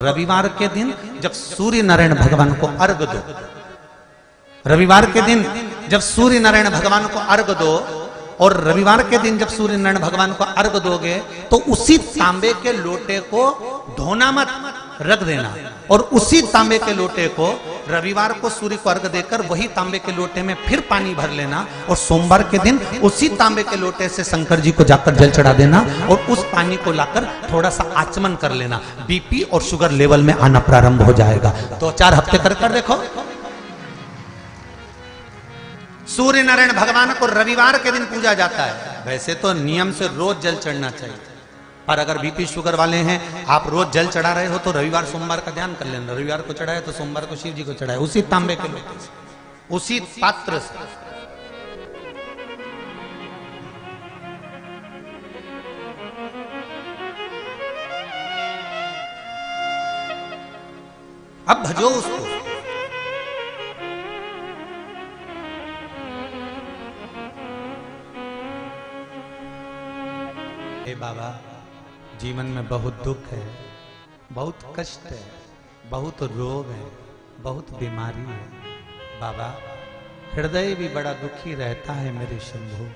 रविवार के दिन जब सूर्य नारायण भगवान को अर्घ दो, रविवार के दिन जब सूर्य नारायण भगवान को अर्घ दो, और रविवार के दिन जब सूर्य नारायण भगवान को अर्घ दोगे तो उसी तांबे के लोटे को धोना मत, रख देना, और उसी तांबे के लोटे को रविवार को सूर्य को अर्घ देकर वही तांबे के लोटे में फिर पानी भर लेना, और सोमवार के दिन उसी तांबे के लोटे से शंकर जी को जाकर जल चढ़ा देना, और उस पानी को लाकर थोड़ा सा आचमन कर लेना। बीपी और शुगर लेवल में आना प्रारंभ हो जाएगा। 2-4 हफ्ते कर देखो। सूर्य नारायण भगवान को रविवार के दिन पूजा जाता है। वैसे तो नियम से रोज जल चढ़ना चाहिए, पर अगर बीपी शुगर वाले हैं, आप रोज जल चढ़ा रहे हो तो रविवार सोमवार का ध्यान कर लेना। रविवार को चढ़ाए तो सोमवार को शिव जी को चढ़ाए, उसी तांबे के लोटे से, उसी पात्र से। अब भजो उसको। हे बाबा, जीवन में बहुत दुख है, बहुत कष्ट है, बहुत रोग है, बहुत बीमारी है। बाबा, हृदय भी बड़ा दुखी रहता है मेरे शंभू।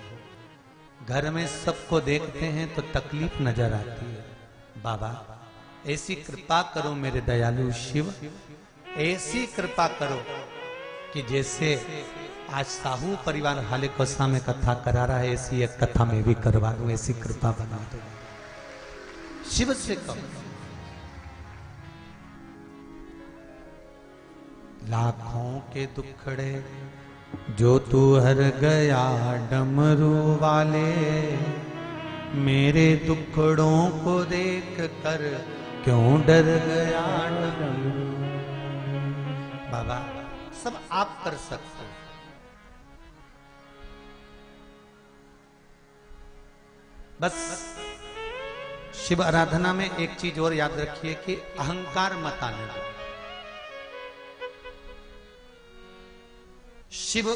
घर में सबको देखते हैं तो तकलीफ नजर आती है। बाबा, ऐसी कृपा करो मेरे दयालु शिव, ऐसी कृपा करो कि जैसे आज साहू परिवार हाले कोसा में कथा करा रहा है, ऐसी एक कथा में भी करवा दूं, ऐसी कृपा बना दो। शिव से कहो। लाखों के दुखड़े जो तू हर गया डमरू वाले, मेरे दुखड़ों को देख कर क्यों डर गया डमरू। बाबा, सब आप कर सकते हो। बस शिव आराधना में एक चीज और याद रखिए कि अहंकार मत आने दो। शिव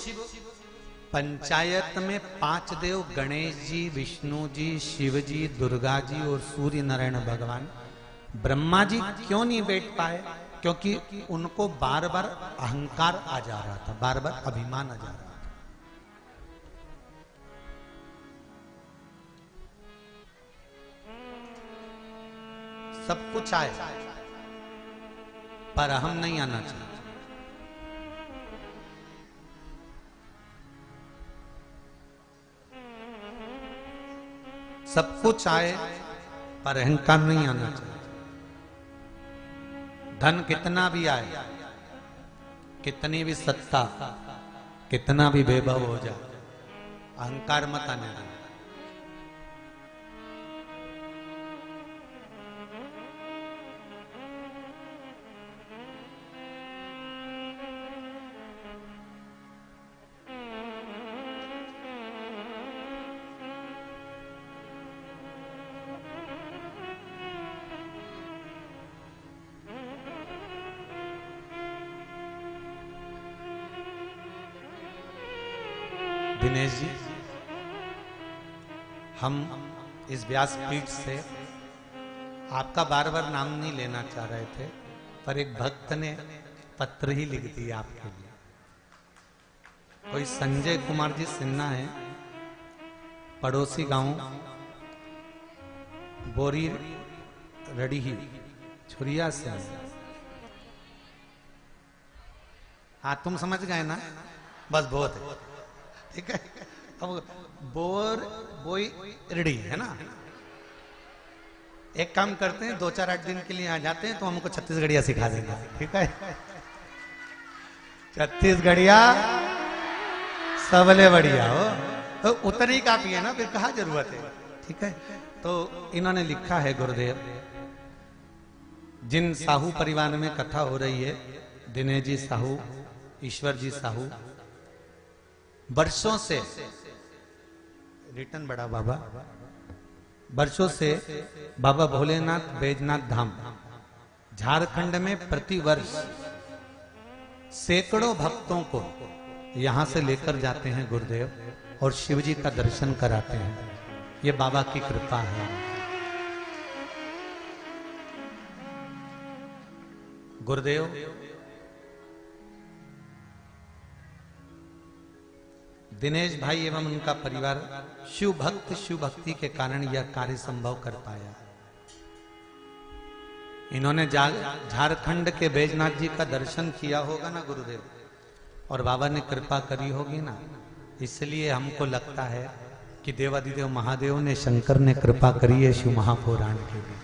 पंचायत में 5 देव, गणेश जी, विष्णु जी, शिव जी, दुर्गा जी और सूर्य नारायण भगवान। ब्रह्मा जी क्यों नहीं बैठ पाए? क्योंकि उनको बार बार अहंकार आ जा रहा था, बार बार अभिमान आ जा रहा था। सब कुछ आए पर अहम नहीं आना चाहिए। सब कुछ आए पर अहंकार नहीं आना चाहिए। धन कितना भी आए, कितनी भी सत्ता, कितना भी वैभव हो जाए, अहंकार मत आने देना। दिनेश जी, हम इस व्यासपीठ से आपका बार बार नाम नहीं लेना चाह रहे थे, पर एक भक्त ने पत्र ही लिख दिया आपके लिए। कोई संजय कुमार जी सिन्हा है, पड़ोसी गांव बोरी रड़ी छुरिया से। हाँ, तुम समझ गए ना? बस बहुत है, ठीक है। अब बोई रेडी है ना। एक काम करते हैं, 2-4-8 दिन के लिए आ जाते हैं तो हमको छत्तीसगढ़िया सिखा देंगे, ठीक है। छत्तीसगढ़िया सबले बढ़िया हो, तो उतनी काफी है ना, फिर कहाँ जरूरत है, ठीक है। तो इन्होंने लिखा है, गुरुदेव, जिन साहू परिवार में कथा हो रही है, दिनेश जी साहू, ईश्वर जी साहू, वर्षों से रिटर्न बड़ा बाबा, वर्षों से बाबा भोलेनाथ बैजनाथ धाम झारखंड में प्रतिवर्ष सैकड़ों भक्तों को यहां से लेकर जाते हैं गुरुदेव, और शिव जी का दर्शन कराते हैं। ये बाबा की कृपा है। गुरुदेव दिनेश भाई एवं उनका परिवार शिव भक्ति के कारण यह कार्य संभव कर पाया। इन्होंने झारखंड के बैजनाथ जी का दर्शन किया होगा ना गुरुदेव, और बाबा ने कृपा करी होगी ना, इसलिए हमको लगता है कि देवादिदेव महादेव ने, शंकर ने कृपा करी है शिव महापुराण के लिए।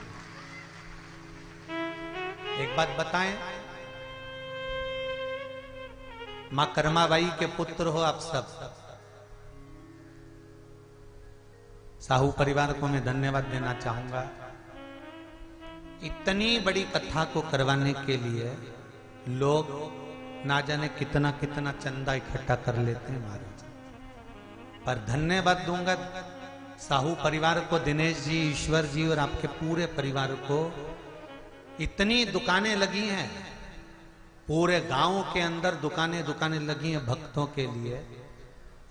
एक बात बताएं, मां कर्माबाई के पुत्र हो आप सब, साहू परिवार को मैं धन्यवाद देना चाहूंगा। इतनी बड़ी कथा को करवाने के लिए लोग ना जाने कितना कितना चंदा इकट्ठा कर लेते हैं महाराज, पर धन्यवाद दूंगा साहू परिवार को, दिनेश जी, ईश्वर जी और आपके पूरे परिवार को। इतनी दुकानें लगी हैं पूरे गांव के अंदर, दुकानें लगी हैं भक्तों के लिए,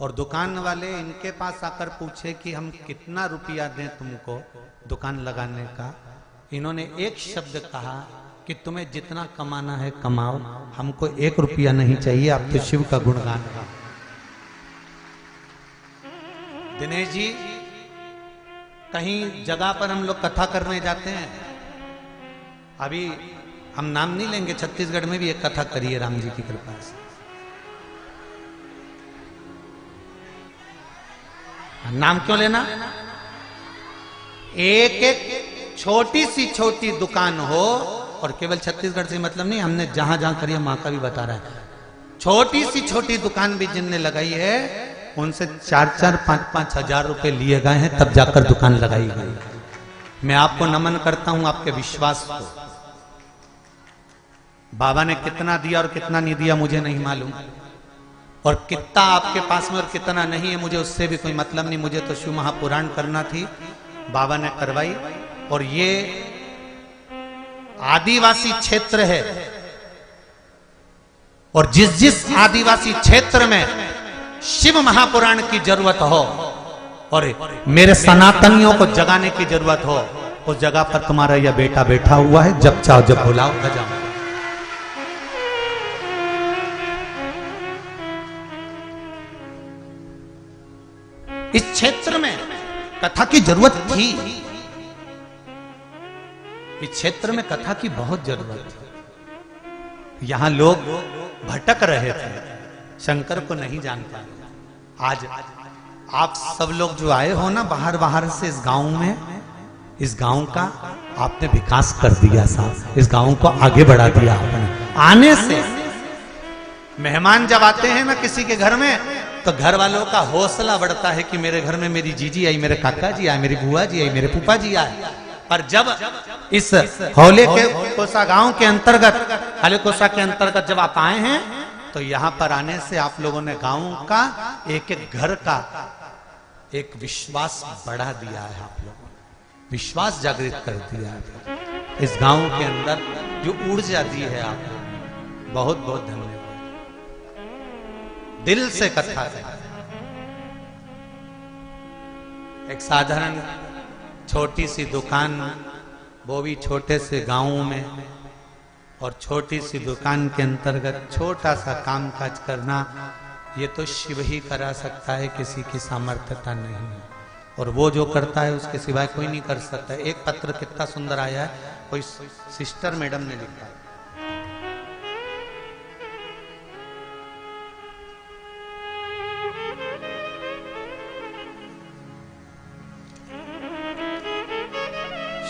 और दुकान वाले इनके पास आकर पूछे कि हम कितना रुपया दें तुमको दुकान लगाने का। इन्होंने एक शब्द कहा कि तुम्हें जितना कमाना है कमाओ, हमको 1 रुपया नहीं चाहिए, आप तो शिव का गुणगान गाओ। दिनेश जी, कहीं जगह पर हम लोग कथा करने जाते हैं, अभी हम नाम नहीं लेंगे, छत्तीसगढ़ में भी एक कथा करी है राम जी की कृपा से। नाम क्यों लेना? एक एक छोटी दुकान हो, और केवल छत्तीसगढ़ से मतलब नहीं, हमने जहां जहां करी है मां का भी बता रहा है, छोटी दुकान भी जिनने लगाई है उनसे 4-4, 5-5 हजार रुपए लिए गए हैं, तब जाकर दुकान लगाई गई। मैं आपको नमन करता हूं आपके विश्वास को। बाबा ने कितना दिया और कितना नहीं दिया मुझे नहीं मालूम, और कितना आपके पास में और कितना नहीं है मुझे उससे भी कोई मतलब नहीं। मुझे तो शिव महापुराण करना थी, बाबा ने करवाई। और ये आदिवासी क्षेत्र है, और जिस आदिवासी क्षेत्र में शिव महापुराण की जरूरत हो और मेरे सनातनियों को जगाने की जरूरत हो, उस जगह पर तुम्हारा यह बेटा बैठा हुआ है, जब चाहो जब बुलाओ बजाओ। इस क्षेत्र में कथा की जरूरत थी, इस क्षेत्र में कथा की बहुत जरूरत थी। यहां लोग भटक रहे थे, शंकर को नहीं जान पाए। आज आप सब लोग जो आए हो ना बाहर से इस गांव में, इस गांव का आपने विकास कर दिया साहब, इस गांव को आगे बढ़ा दिया आपने। आने से मेहमान जब आते हैं ना किसी के घर में, तो घर वालों का हौसला बढ़ता है कि मेरे घर में मेरी जीजी आई, मेरे काका जी आए, मेरी बुआ जी आई, मेरे फूफा जी आए। पर जब इस हौले के कोसा गांव के अंतर्गत, हले कोसा के अंतर्गत जब आप आए हैं, तो यहाँ पर आने से आप लोगों ने गांव का एक एक घर का एक विश्वास बढ़ा दिया है, आप लोगों ने विश्वास जागृत कर दिया है। इस गांव के अंदर जो ऊर्जा दी है आपको, बहुत बहुत धन्यवाद। दिल से कथा है। एक साधारण छोटी सी दुकान, वो भी छोटे से गांव में, और छोटी सी दुकान के अंतर्गत छोटा सा कामकाज करना, ये तो शिव ही करा सकता है, किसी की सामर्थ्यता नहीं है। और वो जो करता है उसके सिवाय कोई नहीं कर सकता। एक पत्र कितना सुंदर आया है, कोई सिस्टर मैडम ने लिखा है,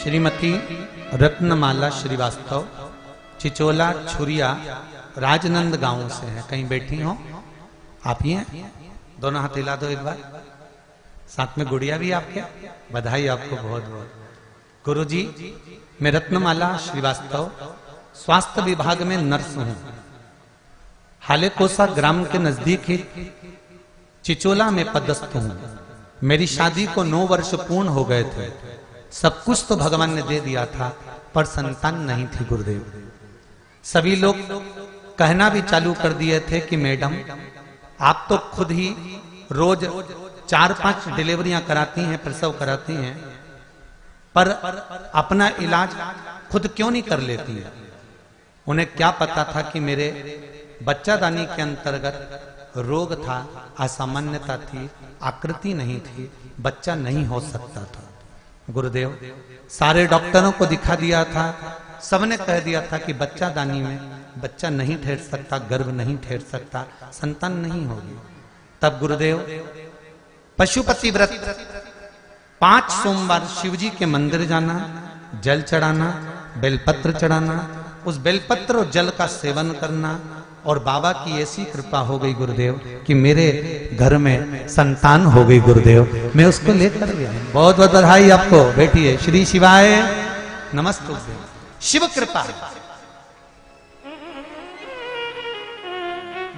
श्रीमती रत्नमाला श्रीवास्तव, चिचोला छुरिया, राजनंद गांव से हैं। कहीं बैठी हो आप? ही हैं? दोनों हाथ हिला दो एक बार। साथ में गुड़िया भी आपके, बधाई आपको बहुत बहुत। गुरुजी, मैं रत्नमाला श्रीवास्तव स्वास्थ्य विभाग में नर्स हूं। हालेकोसा ग्राम के नजदीक ही चिचोला में पदस्थ हूं। मेरी शादी को 9 वर्ष पूर्ण हो गए थे। सब कुछ तो भगवान ने दे दिया था, पर संतान नहीं थी गुरुदेव। सभी लोग कहना भी चालू कर दिए थे कि मैडम आप तो खुद ही रोज 4-5 डिलीवरियां कराती हैं, प्रसव कराती हैं, पर अपना इलाज खुद क्यों नहीं कर लेती है? उन्हें क्या पता था कि मेरे बच्चादानी के अंतर्गत रोग था, असामान्यता थी, आकृति नहीं थी, बच्चा नहीं हो सकता था। गुरुदेव सारे डॉक्टरों को दिखा दिया था, सबने कह दिया था कि बच्चादानी में बच्चा नहीं ठहर सकता, गर्भ नहीं ठहर सकता, संतान नहीं होगी। तब गुरुदेव पशुपति व्रत 5 सोमवार शिवजी के मंदिर जाना, जल चढ़ाना, बेलपत्र चढ़ाना, उस बेलपत्र और जल का सेवन करना, और बाबा की ऐसी कृपा हो गई गुरुदेव कि मेरे घर में संतान हो गई गुरुदेव। मैं उसको लेकर गया। बहुत बहुत बधाई आपको। बैठिए। श्री शिवाय नमस्ते। शिव कृपा।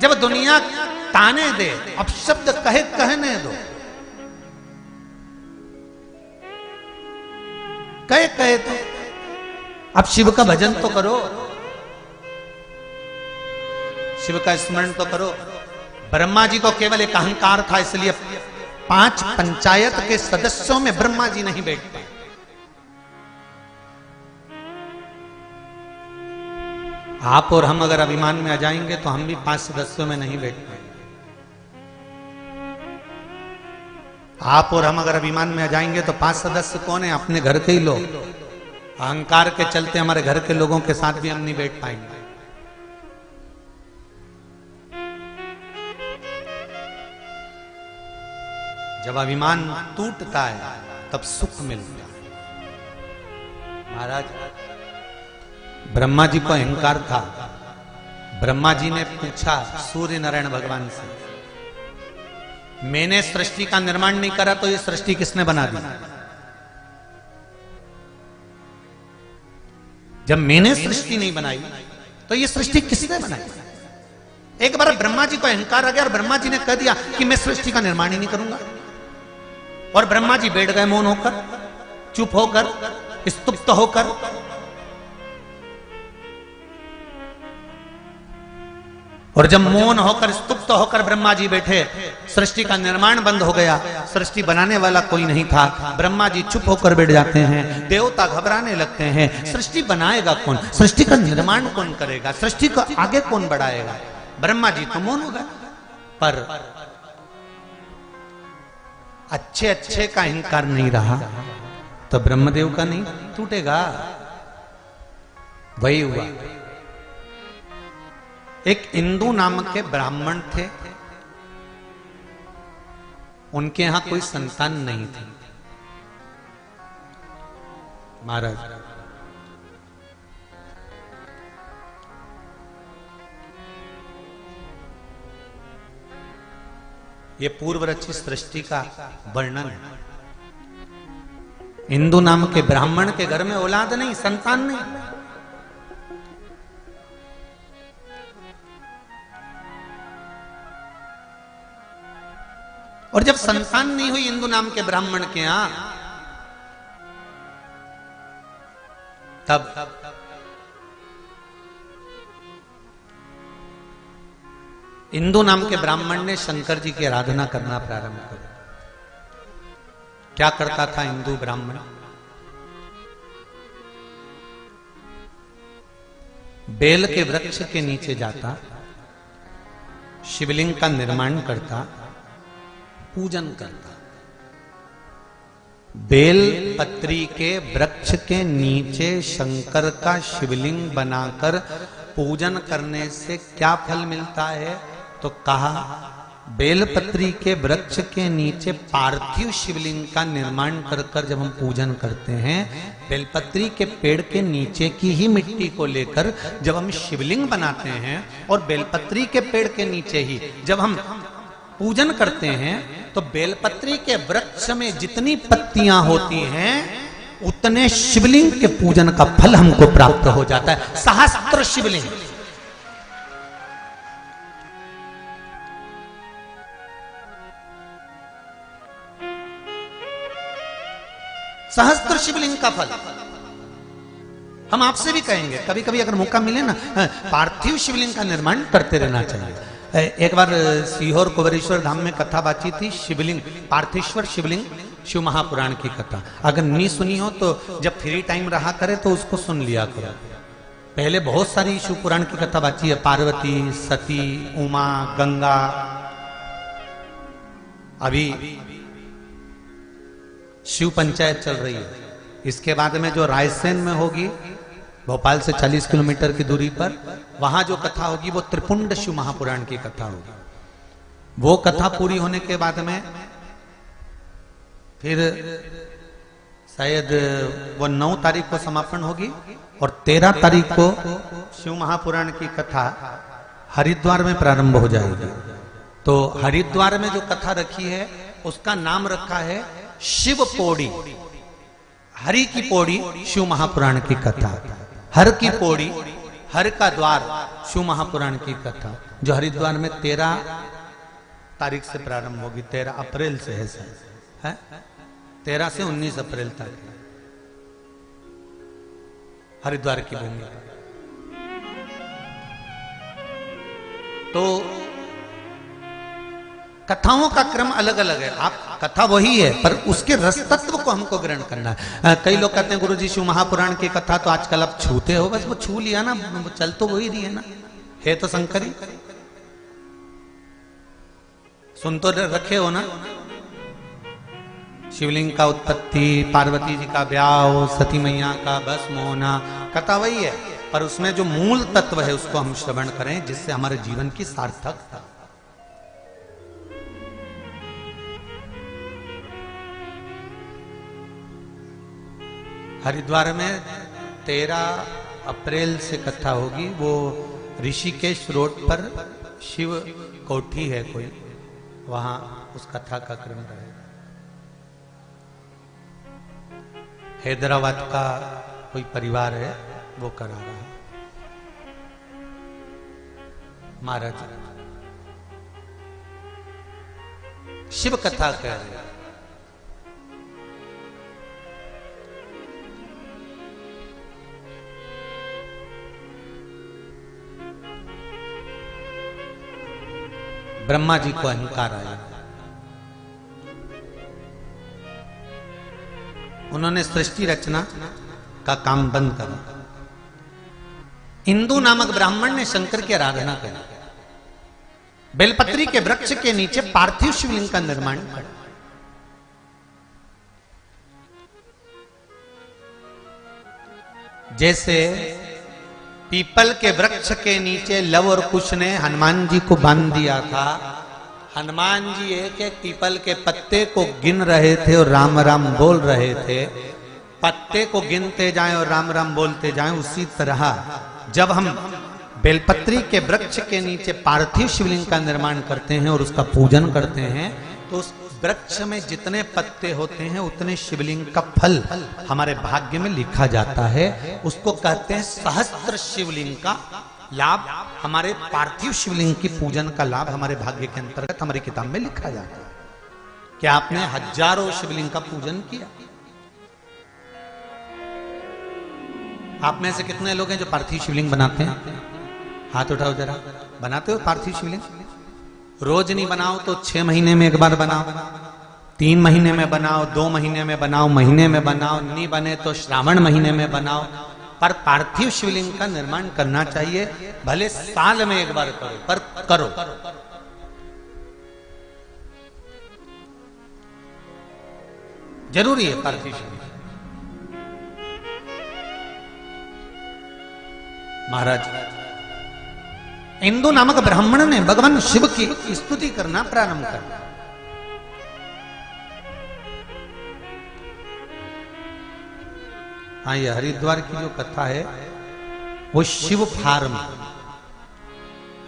जब दुनिया ताने दे, अब शब्द कहने दो, कहे तो अब शिव का भजन तो करो, शिव का स्मरण तो करो। ब्रह्मा जी को केवल एक अहंकार था, इसलिए 5 पंचायत के सदस्यों में ब्रह्मा जी नहीं बैठ पाए। आप और हम अगर अभिमान में आ जाएंगे तो हम भी 5 सदस्यों में नहीं बैठ पाएंगे। आप और हम अगर अभिमान में आ जाएंगे तो 5 सदस्य कौन है? अपने घर के ही लोग। अहंकार के चलते हमारे घर के लोगों के साथ भी हम नहीं बैठ पाएंगे। जब अभिमान टूटता है तब सुख मिलता है। महाराज ब्रह्मा जी को अहंकार था। ब्रह्मा जी ने पूछा सूर्य नारायण भगवान से, मैंने सृष्टि का निर्माण नहीं करा तो ये सृष्टि किसने बना दी? जब मैंने सृष्टि नहीं बनाई तो ये सृष्टि किसने बनाई? एक बार ब्रह्मा जी को अहंकार आ गया और ब्रह्मा जी ने कह दिया कि मैं सृष्टि का निर्माण ही नहीं करूंगा। और ब्रह्मा जी बैठ गए मौन होकर, चुप होकर, स्तुप्त होकर। और जब मौन होकर, स्तुप्त होकर ब्रह्मा जी बैठे, सृष्टि का निर्माण बंद हो गया। सृष्टि बनाने वाला कोई नहीं था। ब्रह्मा जी चुप होकर बैठ जाते हैं। देवता घबराने लगते हैं। सृष्टि बनाएगा कौन? सृष्टि का निर्माण कौन करेगा? सृष्टि को आगे कौन बढ़ाएगा? ब्रह्मा जी तो मौन हो गए। पर अच्छे का अहंकार नहीं रहा तो ब्रह्मदेव का नहीं टूटेगा। वही हुआ। एक इंदु नामक के ब्राह्मण थे, उनके यहां कोई संतान नहीं थी। महाराज ये पूर्व रचित सृष्टि का वर्णन है। इंदु नाम के ब्राह्मण के घर में औलाद नहीं, संतान नहीं। और जब संतान नहीं हुई इंदु नाम के ब्राह्मण के यहां, तब इंदु नाम के ब्राह्मण ने शंकर जी की आराधना करना प्रारंभ कर। क्या करता था इंदु ब्राह्मण? बेल के वृक्ष के नीचे जाता, शिवलिंग का निर्माण करता, पूजन करता। बेल पत्री के वृक्ष के नीचे शंकर का शिवलिंग बनाकर पूजन करने से क्या फल मिलता है? तो कहा बेलपत्री के वृक्ष के नीचे पार्थिव शिवलिंग का निर्माण कर जब हम पूजन करते हैं, बेलपत्री के पेड़ के नीचे की ही मिट्टी को लेकर जब हम शिवलिंग बनाते हैं और बेलपत्री के पेड़ के नीचे ही जब हम पूजन करते हैं, तो बेलपत्री के वृक्ष में जितनी पत्तियां होती हैं उतने शिवलिंग के पूजन का फल हमको प्राप्त हो जाता है। सहस्त्र शिवलिंग। सहस्त्र शिवलिंग का फल हम आपसे भी कहेंगे। कभी कभी अगर मौका मिले ना, पार्थिव शिवलिंग का निर्माण करते रहना चाहिए। एक बार सीहोर कुबेरेश्वर धाम में कथा बाची थी, शिवलिंग, पार्थिश्वर शिवलिंग, शिव महापुराण की कथा। अगर नहीं सुनी हो तो जब फ्री टाइम रहा करे तो उसको सुन लिया करो। पहले बहुत सारी शिव पुराण की कथा बाची है, पार्वती, सती, उमा, गंगा। अभी शिव पंचायत चल रही है। इसके बाद में जो रायसेन में होगी, भोपाल से 40 किलोमीटर की दूरी पर, वहां जो कथा होगी वो त्रिपुंड शिव महापुराण की कथा होगी। वो कथा पूरी होने के बाद में फिर शायद वो 9 तारीख को समापन होगी और 13 तारीख को शिव महापुराण की कथा हरिद्वार में प्रारंभ हो जाएगी। तो हरिद्वार में जो कथा रखी है उसका नाम रखा है शिव पौड़ी। हरि की पौड़ी शिव महापुराण की कथा, हर की पौड़ी, हर का द्वार शिव महापुराण की कथा, जो हरिद्वार में 13 तारीख से प्रारंभ होगी। 13 अप्रैल से है सर, है 13 से 19 अप्रैल तक हरिद्वार की भूमि। तो कथाओं का क्रम अलग अलग है। आप कथा वही है पर उसके रस तत्व को हमको ग्रहण करना है। कई लोग कहते हैं गुरुजी शिव महापुराण की कथा तो आजकल आप छूते हो, बस वो छू लिया ना, चल तो वही रही है ना, है तो शंकरी, सुन तो रखे हो ना। शिवलिंग का उत्पत्ति, पार्वती जी का ब्याह, सती मैया का भस्म होना, कथा वही है पर उसमें जो मूल तत्व है उसको हम श्रवण करें जिससे हमारे जीवन की सार्थकता। हरिद्वार में 13 अप्रैल से कथा होगी। वो ऋषिकेश रोड पर शिव कोठी है कोई, वहां उस कथा का क्रम रहेगा। हैदराबाद का कोई परिवार है वो करा रहा है। महाराज शिव कथा कह रहे हैं। ब्रह्मा जी को अहंकार आया, उन्होंने सृष्टि रचना का काम बंद करा। इंदु नामक ब्राह्मण ने शंकर की आराधना करी, बेलपत्री के वृक्ष के नीचे पार्थिव शिवलिंग का निर्माण करा। जैसे पीपल के वृक्ष के नीचे लव और कुश ने हनुमान जी को बांध दिया था। हनुमान जी एक एक पीपल के पत्ते को गिन रहे थे और राम राम बोल रहे थे। पत्ते को गिनते जाएं और राम राम बोलते जाएं। उसी तरह जब हम बेलपत्री के वृक्ष के नीचे पार्थिव शिवलिंग का निर्माण करते हैं और उसका पूजन करते हैं तो उस वृक्ष में जितने पत्ते होते हैं उतने शिवलिंग का फल हमारे भाग्य में लिखा जाता है। उसको कहते हैं सहस्त्र शिवलिंग का लाभ। हमारे पार्थिव शिवलिंग की पूजन का लाभ हमारे भाग्य के अंतर्गत हमारी किताब में लिखा जाता है। क्या आपने हजारों शिवलिंग का पूजन किया? आप में से कितने लोग हैं जो पार्थिव शिवलिंग बनाते हैं? हाथ उठाओ जरा। बनाते हो पार्थिव शिवलिंग? रोज नहीं बनाओ तो 6 महीने में एक बार बनाओ, 3 महीने में बनाओ, 2 महीने में बनाओ, महीने में बनाओ, नहीं बने तो श्रावण महीने में बनाओ। पर पार्थिव शिवलिंग का निर्माण करना चाहिए, भले साल में एक बार करो पर करो। जरूरी है पार्थिव शिवलिंग। महाराज इंदु नामक ब्राह्मण ने भगवान शिव की स्तुति करना प्रारंभ कर दिया। हाँ, ये हरिद्वार की जो कथा है वो शिव फार्म,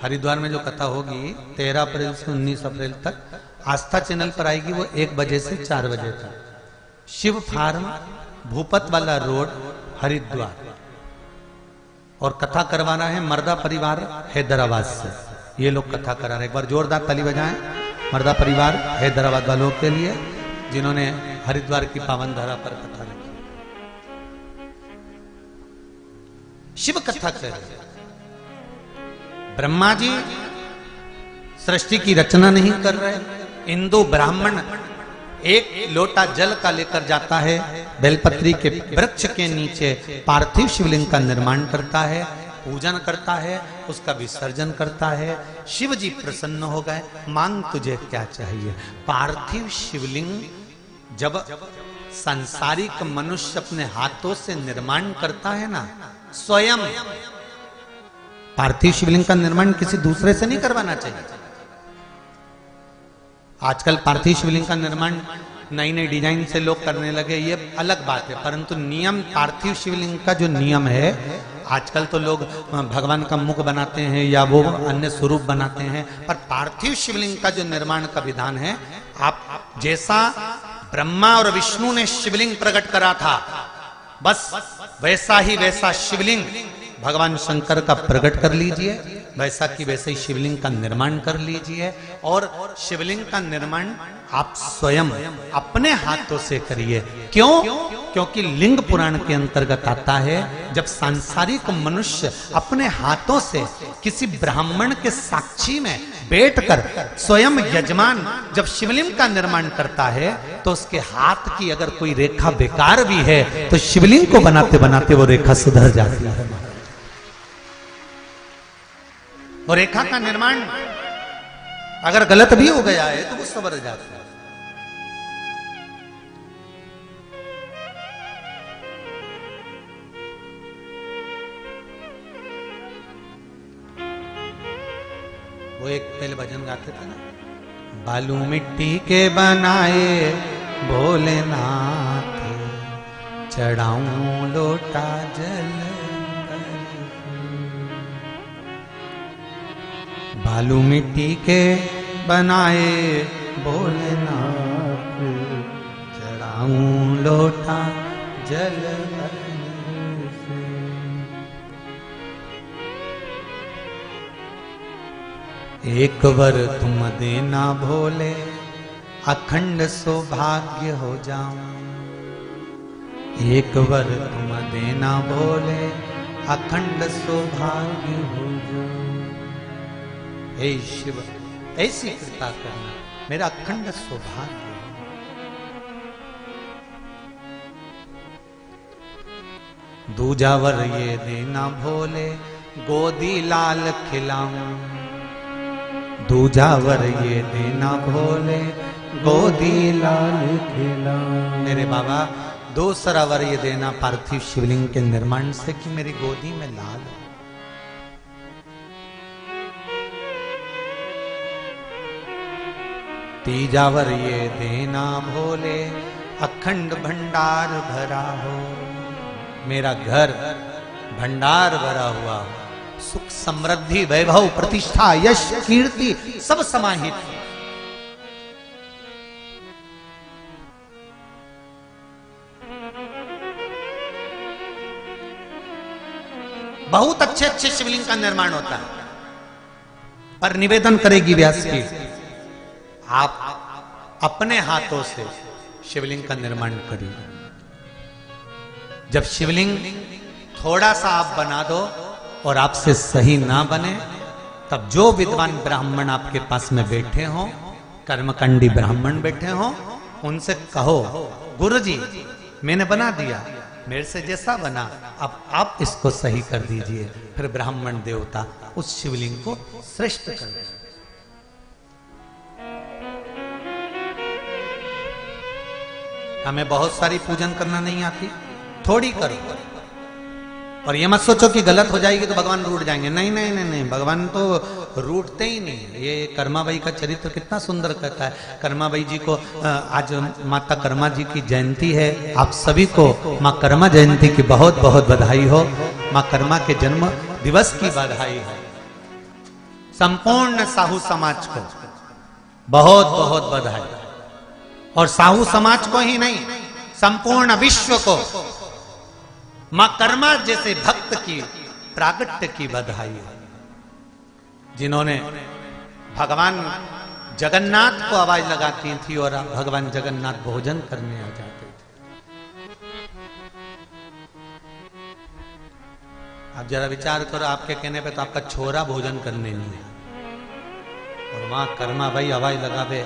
हरिद्वार में जो कथा होगी 13 अप्रैल से 19 अप्रैल तक आस्था चैनल पर आएगी। वो 1 बजे से 4 बजे तक। शिव फार्म, भूपत वाला रोड, हरिद्वार। और कथा करवा रहा है मर्दा परिवार हैदराबाद से। ये लोग कथा करा रहे हैं। एक बार जोरदार ताली बजाएं मर्दा परिवार हैदराबाद वालों के लिए जिन्होंने हरिद्वार की पावन धरा पर कथा रखी। शिव कथा कर रहे। ब्रह्मा जी सृष्टि की रचना नहीं कर रहे। इंदु ब्राह्मण एक लोटा जल का लेकर जाता है, बेलपत्री के वृक्ष के नीचे पार्थिव शिवलिंग का निर्माण करता है, पूजन करता है, उसका विसर्जन करता है। शिव जी प्रसन्न हो गए, मांग तुझे क्या चाहिए। पार्थिव शिवलिंग जब सांसारिक मनुष्य अपने हाथों से निर्माण करता है ना, स्वयं पार्थिव शिवलिंग का निर्माण किसी दूसरे से नहीं करवाना चाहिए। आजकल पार्थिव शिवलिंग का निर्माण नई नई डिजाइन से लोग करने लगे, ये अलग बात है, परंतु नियम पार्थिव शिवलिंग का जो नियम है, आजकल तो लोग भगवान का मुख बनाते हैं या वो अन्य स्वरूप बनाते हैं, पर पार्थिव शिवलिंग का जो निर्माण का विधान है, आप जैसा ब्रह्मा और विष्णु ने शिवलिंग प्रकट करा था, बस वैसा ही वैसा शिवलिंग भगवान शंकर का प्रकट कर लीजिए, वैसा कि वैसे ही शिवलिंग का निर्माण कर लीजिए। और शिवलिंग का निर्माण आप स्वयं अपने हाथों से करिए। क्यों? क्योंकि लिंग पुराण के अंतर्गत आता है, जब सांसारिक मनुष्य अपने हाथों से किसी ब्राह्मण के साक्षी में बैठकर स्वयं यजमान जब शिवलिंग का निर्माण करता है, तो उसके हाथ की अगर कोई रेखा बेकार भी है तो शिवलिंग को बनाते बनाते वो रेखा सुधर जाती है। और रेखा का निर्माण अगर गलत भी हो गया है तो वो सवर जाता है। वो एक पहले भजन गाते थे ना, बालू मिट्टी के बनाए भोलेनाथ, चढ़ाऊं लोटा जल। बालू मिट्टी के बनाए भोलेनाथ, चढ़ाऊं लोटा जल। एक वर तुम देना भोले, अखंड सौभाग्य हो जाऊं। एक वर तुम देना भोले, अखंड सौभाग्य हो जाऊं। हे शिव, ऐसी कृपा करना, मेरा अखंड सौभाग्य हो। दूजा वर ये देना भोले, गोदी लाल खिलाऊं। दूजा वर ये देना भोले, गोदी लाल खिलाऊं। मेरे बाबा, दूसरा वर ये देना पार्थिव शिवलिंग के निर्माण से कि मेरी गोदी में लाल हो। तीजा वर ये देना भोले, अखंड भंडार भरा हो। मेरा घर भंडार भरा हुआ हो, सुख समृद्धि वैभव प्रतिष्ठा यश कीर्ति सब समाहित। बहुत अच्छे अच्छे शिवलिंग का निर्माण होता है, पर निवेदन करेगी व्यास की, आप अपने हाथों से शिवलिंग का निर्माण करिए। जब शिवलिंग थोड़ा सा आप बना दो और आपसे सही ना बने, तब जो विद्वान ब्राह्मण आपके पास में बैठे हों, कर्मकांडी ब्राह्मण बैठे हों, उनसे कहो, गुरुजी मैंने बना दिया, मेरे से जैसा बना, अब आप इसको सही कर दीजिए। फिर ब्राह्मण देवता उस शिवलिंग को श्रेष्ठ कर दे। हमें बहुत सारी पूजन करना नहीं आती, थोड़ी करो। और ये मत सोचो कि गलत हो जाएगी तो भगवान रूठ जाएंगे। नहीं नहीं नहीं नहीं, भगवान तो रूठते ही नहीं। ये कर्माबाई का चरित्र कितना सुंदर कहता है। कर्माबाई जी को आज माता कर्मा जी की जयंती है। आप सभी को माँ कर्मा जयंती की बहुत बहुत बधाई हो। माँ कर्मा के जन्म दिवस की बधाई हो। संपूर्ण साहू समाज को बहुत बहुत बधाई, और साहू समाज को ही नहीं, संपूर्ण विश्व को मां कर्मा जैसे भक्त की प्रागट्य की बधाई है, जिन्होंने भगवान जगन्नाथ को आवाज लगाती थी और भगवान जगन्नाथ भोजन करने आ जाते थे। आप जरा विचार करो, आपके कहने पे तो आपका छोरा भोजन करने नहीं है, और मां कर्मा भाई आवाज लगावे,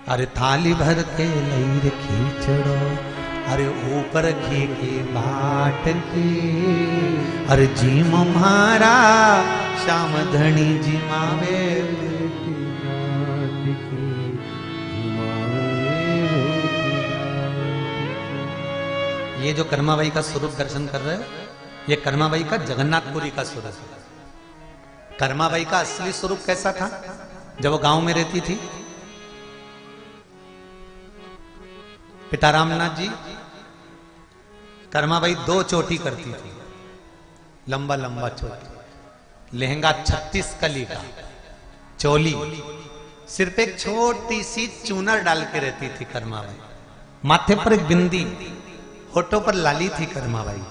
अरे थाली भर के लई रे खींचड़ो, अरे ऊपर घी की बाट की, अरे जीम म्हारा श्याम धनी जिमावे। ये जो कर्माबाई का स्वरूप दर्शन कर रहे हो, ये कर्माबाई का जगन्नाथपुरी का स्वरूप है। कर्माबाई का असली स्वरूप कैसा था? जब वो गांव में रहती थी, पिता रामनाथ जी, कर्माबाई 2 चोटी करती थी, लंबा लंबा चोटी, लहंगा 36 कली का, चोली, सिर पे एक छोटी सी चूनर डाल के रहती थी कर्माबाई, माथे पर एक बिंदी, होठों पर लाली थी कर्माबाई,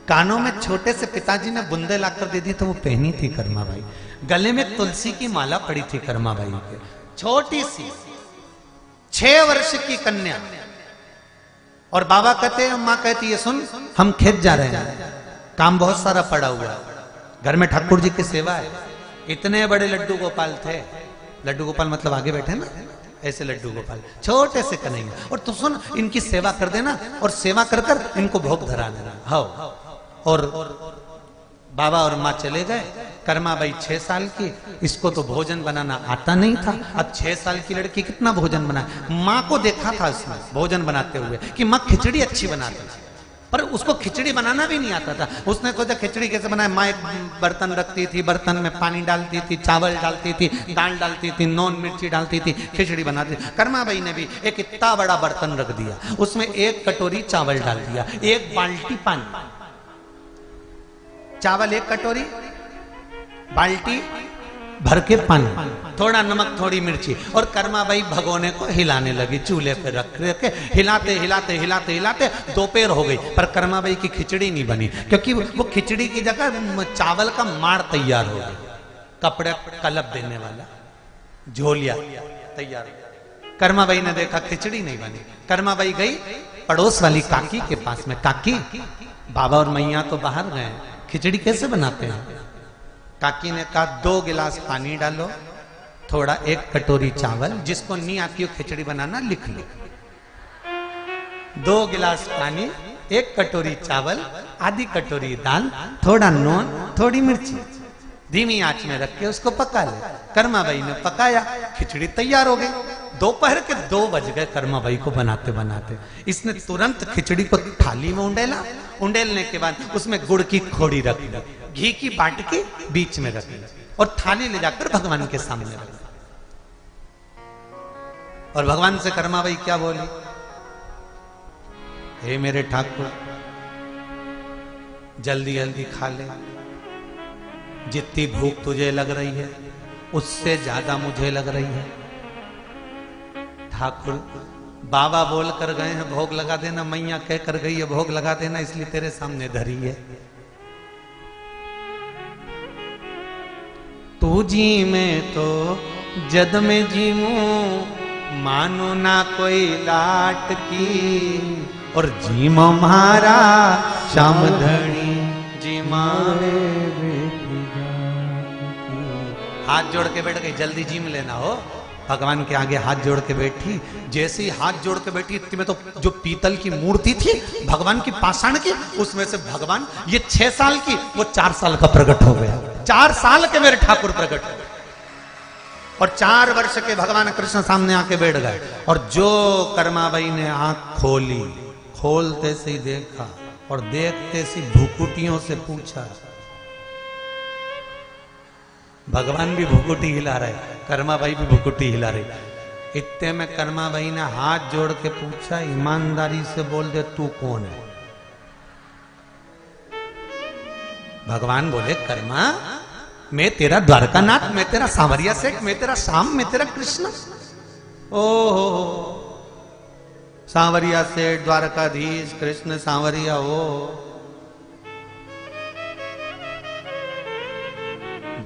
कानों में छोटे से पिताजी ने बुंदे लाकर दे दी तो वो पहनी थी कर्माबाई, गले में तुलसी की माला पड़ी थी कर्माबाई के, छोटी सी 6 वर्ष की कन्या। और बाबा कहते हैं, माँ कहती है सुन हम खेत जा रहे हैं, काम बहुत सारा पड़ा हुआ है, घर में ठाकुर जी की सेवा है। इतने बड़े लड्डू गोपाल थे, लड्डू गोपाल मतलब आगे बैठे ना, ऐसे लड्डू गोपाल छोटे से कन्हैया, और तू सुन इनकी सेवा कर देना और सेवा कर कर इनको भोग धरा देना। हाँ, और बाबा और माँ चले गए। कर्माबाई 6 साल की, इसको तो भोजन बनाना आता नहीं था। अब 6 साल की लड़की कितना भोजन बनाए? माँ को देखा था उसने भोजन बनाते हुए कि माँ खिचड़ी अच्छी बनाती है, पर उसको खिचड़ी बनाना भी नहीं आता था। उसने सोचा खिचड़ी कैसे बनाए। माँ एक बर्तन रखती थी, बर्तन में पानी डालती थी, चावल डालती थी, दाल डालती थी, नॉन मिर्ची डालती थी, खिचड़ी बनाती थी। कर्माबाई ने भी एक इतना बड़ा बर्तन रख दिया, उसमें 1 कटोरी चावल डाल दिया, 1 बाल्टी पानी, चावल 1 कटोरी, बाल्टी भर के पानी, थोड़ा नमक, थोड़ी मिर्ची, और कर्माबाई भगोने को हिलाने लगी, चूल्हे पे रख के हिलाते हिलाते हिलाते हिलाते दोपहर हो गई, पर कर्माबाई की खिचड़ी नहीं बनी, क्योंकि वो खिचड़ी की जगह चावल का माड़ तैयार हो गया, कपड़े कलप देने वाला झोलिया तैयार हो गया। कर्माबाई ने देखा खिचड़ी नहीं बनी। कर्माबाई गई पड़ोस वाली काकी के पास में, काकी बाबा और मैया तो बाहर गए, खिचड़ी कैसे बनाते हैं? काकी ने कहा 2 गिलास पानी डालो, थोड़ा 1 कटोरी चावल, जिसको नहीं आती हो खिचड़ी बनाना लिख लो, 2 गिलास पानी, 1 कटोरी चावल, आधी कटोरी दाल, थोड़ा नून, थोड़ी मिर्ची, धीमी आंच में रख के उसको पका ले। कर्माबाई ने पकाया, खिचड़ी तैयार हो गई। दोपहर के 2 बज गए कर्माबाई को बनाते बनाते। इसने तुरंत खिचड़ी को थाली में उंडेला, उंडेलने के बाद उसमें गुड़ की खोड़ी रख ली, घी की बाटकी बीच में रख ली, और थाली ले जाकर भगवान के सामने रख ली। और भगवान से कर्माबाई क्या बोली? हे मेरे ठाकुर, जल्दी जल्दी खा ले, जितनी भूख तुझे लग रही है उससे ज्यादा मुझे लग रही है। ठाकुर बाबा बोल कर गए हैं भोग लगा देना, मैया कह कर गई है भोग लगा देना, इसलिए तेरे सामने धरी है। तू जी में तो जद में जीमू, मानो ना कोई लाट की, और जीम मारा श्याम धनी जीमावे। हाथ जोड़ के बैठ गई, जल्दी जीम लेना हो। भगवान के आगे हाथ जोड़ के बैठी, जैसे ही हाथ जोड़ के बैठी इतने में तो जो पीतल की मूर्ति थी भगवान की पाषाण की, उसमें से भगवान ये 6 साल की, वो 4 साल का प्रकट हो गया। 4 साल के मेरे ठाकुर प्रकट हो, और 4 वर्ष के भगवान कृष्ण सामने आके बैठ गए। और जो कर्माबाई ने आंख खोली, खोलते से ही देखा, और देखते से भुकुटियों से पूछा। भगवान भी भुकुटी हिला रहे, कर्माबाई भी भुकुटी हिला रही। इतने में कर्माबाई ने हाथ जोड़ के पूछा, ईमानदारी से बोल दे तू कौन है? भगवान बोले, कर्मा मैं तेरा द्वारकानाथ, मैं तेरा सांवरिया सेठ, मैं तेरा श्याम, मैं तेरा कृष्ण। ओहो, सांवरिया सेठ, द्वारकाधीश, कृष्ण सांवरिया हो,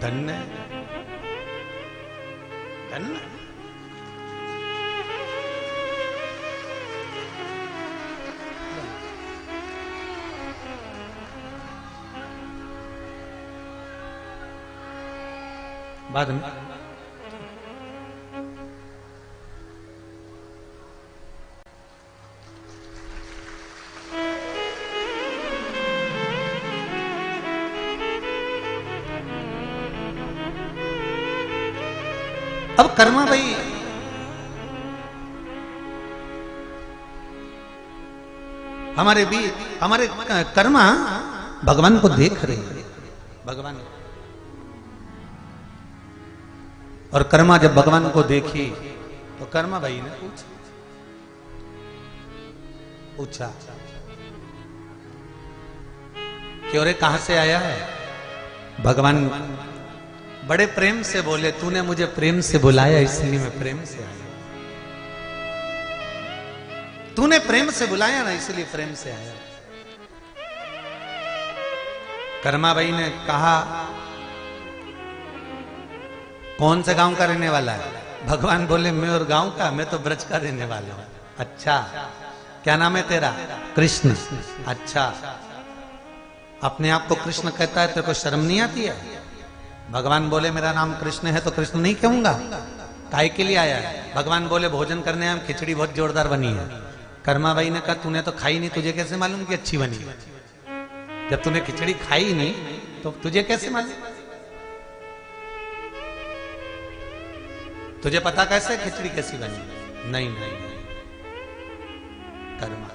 धन्य धन्य। बाद में अब कर्मा भाई हमारे कर्मा भगवान को देख रही है, भगवान। और कर्मा जब भगवान को देखी तो कर्मा भाई ने पूछा कि अरे कहां से आया है? भगवान बड़े प्रेम से बोले, तूने मुझे प्रेम से बुलाया इसलिए मैं प्रेम से आया। तूने प्रेम से बुलाया ना, इसलिए प्रेम से आया। कर्मा भाई ने कहा, कौन से गांव का रहने वाला है? भगवान बोले, मैं और गांव का, मैं तो ब्रज का रहने वाला हूं। अच्छा, क्या नाम है तेरा? कृष्ण। अच्छा, अपने आप को कृष्ण कहता है, तेरे को शर्म नहीं आती है? भगवान बोले, मेरा नाम कृष्ण है तो कृष्ण नहीं कहूंगा। काय के लिए आया है? भगवान बोले, भोजन करने हम, खिचड़ी बहुत जोरदार बनी है। कर्मा भाई ने कहा, तूने तो खाई नहीं, तुझे कैसे मालूम कि अच्छी बनी है? जब तूने खिचड़ी खाई नहीं तो तुझे कैसे मालूम? तुझे पता कैसे खिचड़ी कैसी बनी? नहीं नहीं नहीं, कर्मा,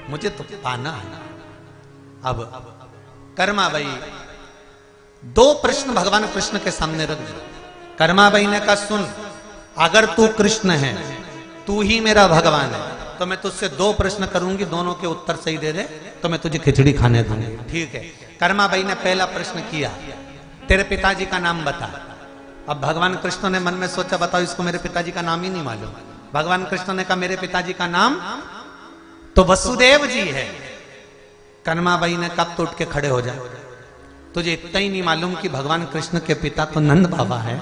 मुझे तो पाना है ना। अब कर्मा भाई दो प्रश्न भगवान कृष्ण के सामने रख दिए। कर्मा भाई ने कहा, सुन, अगर तू कृष्ण है, तू ही मेरा भगवान है, तो मैं तुझसे दो प्रश्न करूंगी, दोनों के उत्तर सही दे दे तो मैं तुझे खिचड़ी खाने दूंगी। ठीक है। कर्मा भाई ने पहला प्रश्न किया, तेरे पिताजी का नाम बता। अब भगवान कृष्ण ने मन में सोचा, बताओ इसको मेरे पिताजी का नाम ही नहीं मालूम। भगवान कृष्ण ने कहा, मेरे पिताजी का नाम तो वसुदेव जी है। कर्मा भाई ने कब तो उठ के खड़े हो जाए, तुझे इतना ही नहीं मालूम कि भगवान कृष्ण के पिता तो नंद बाबा है?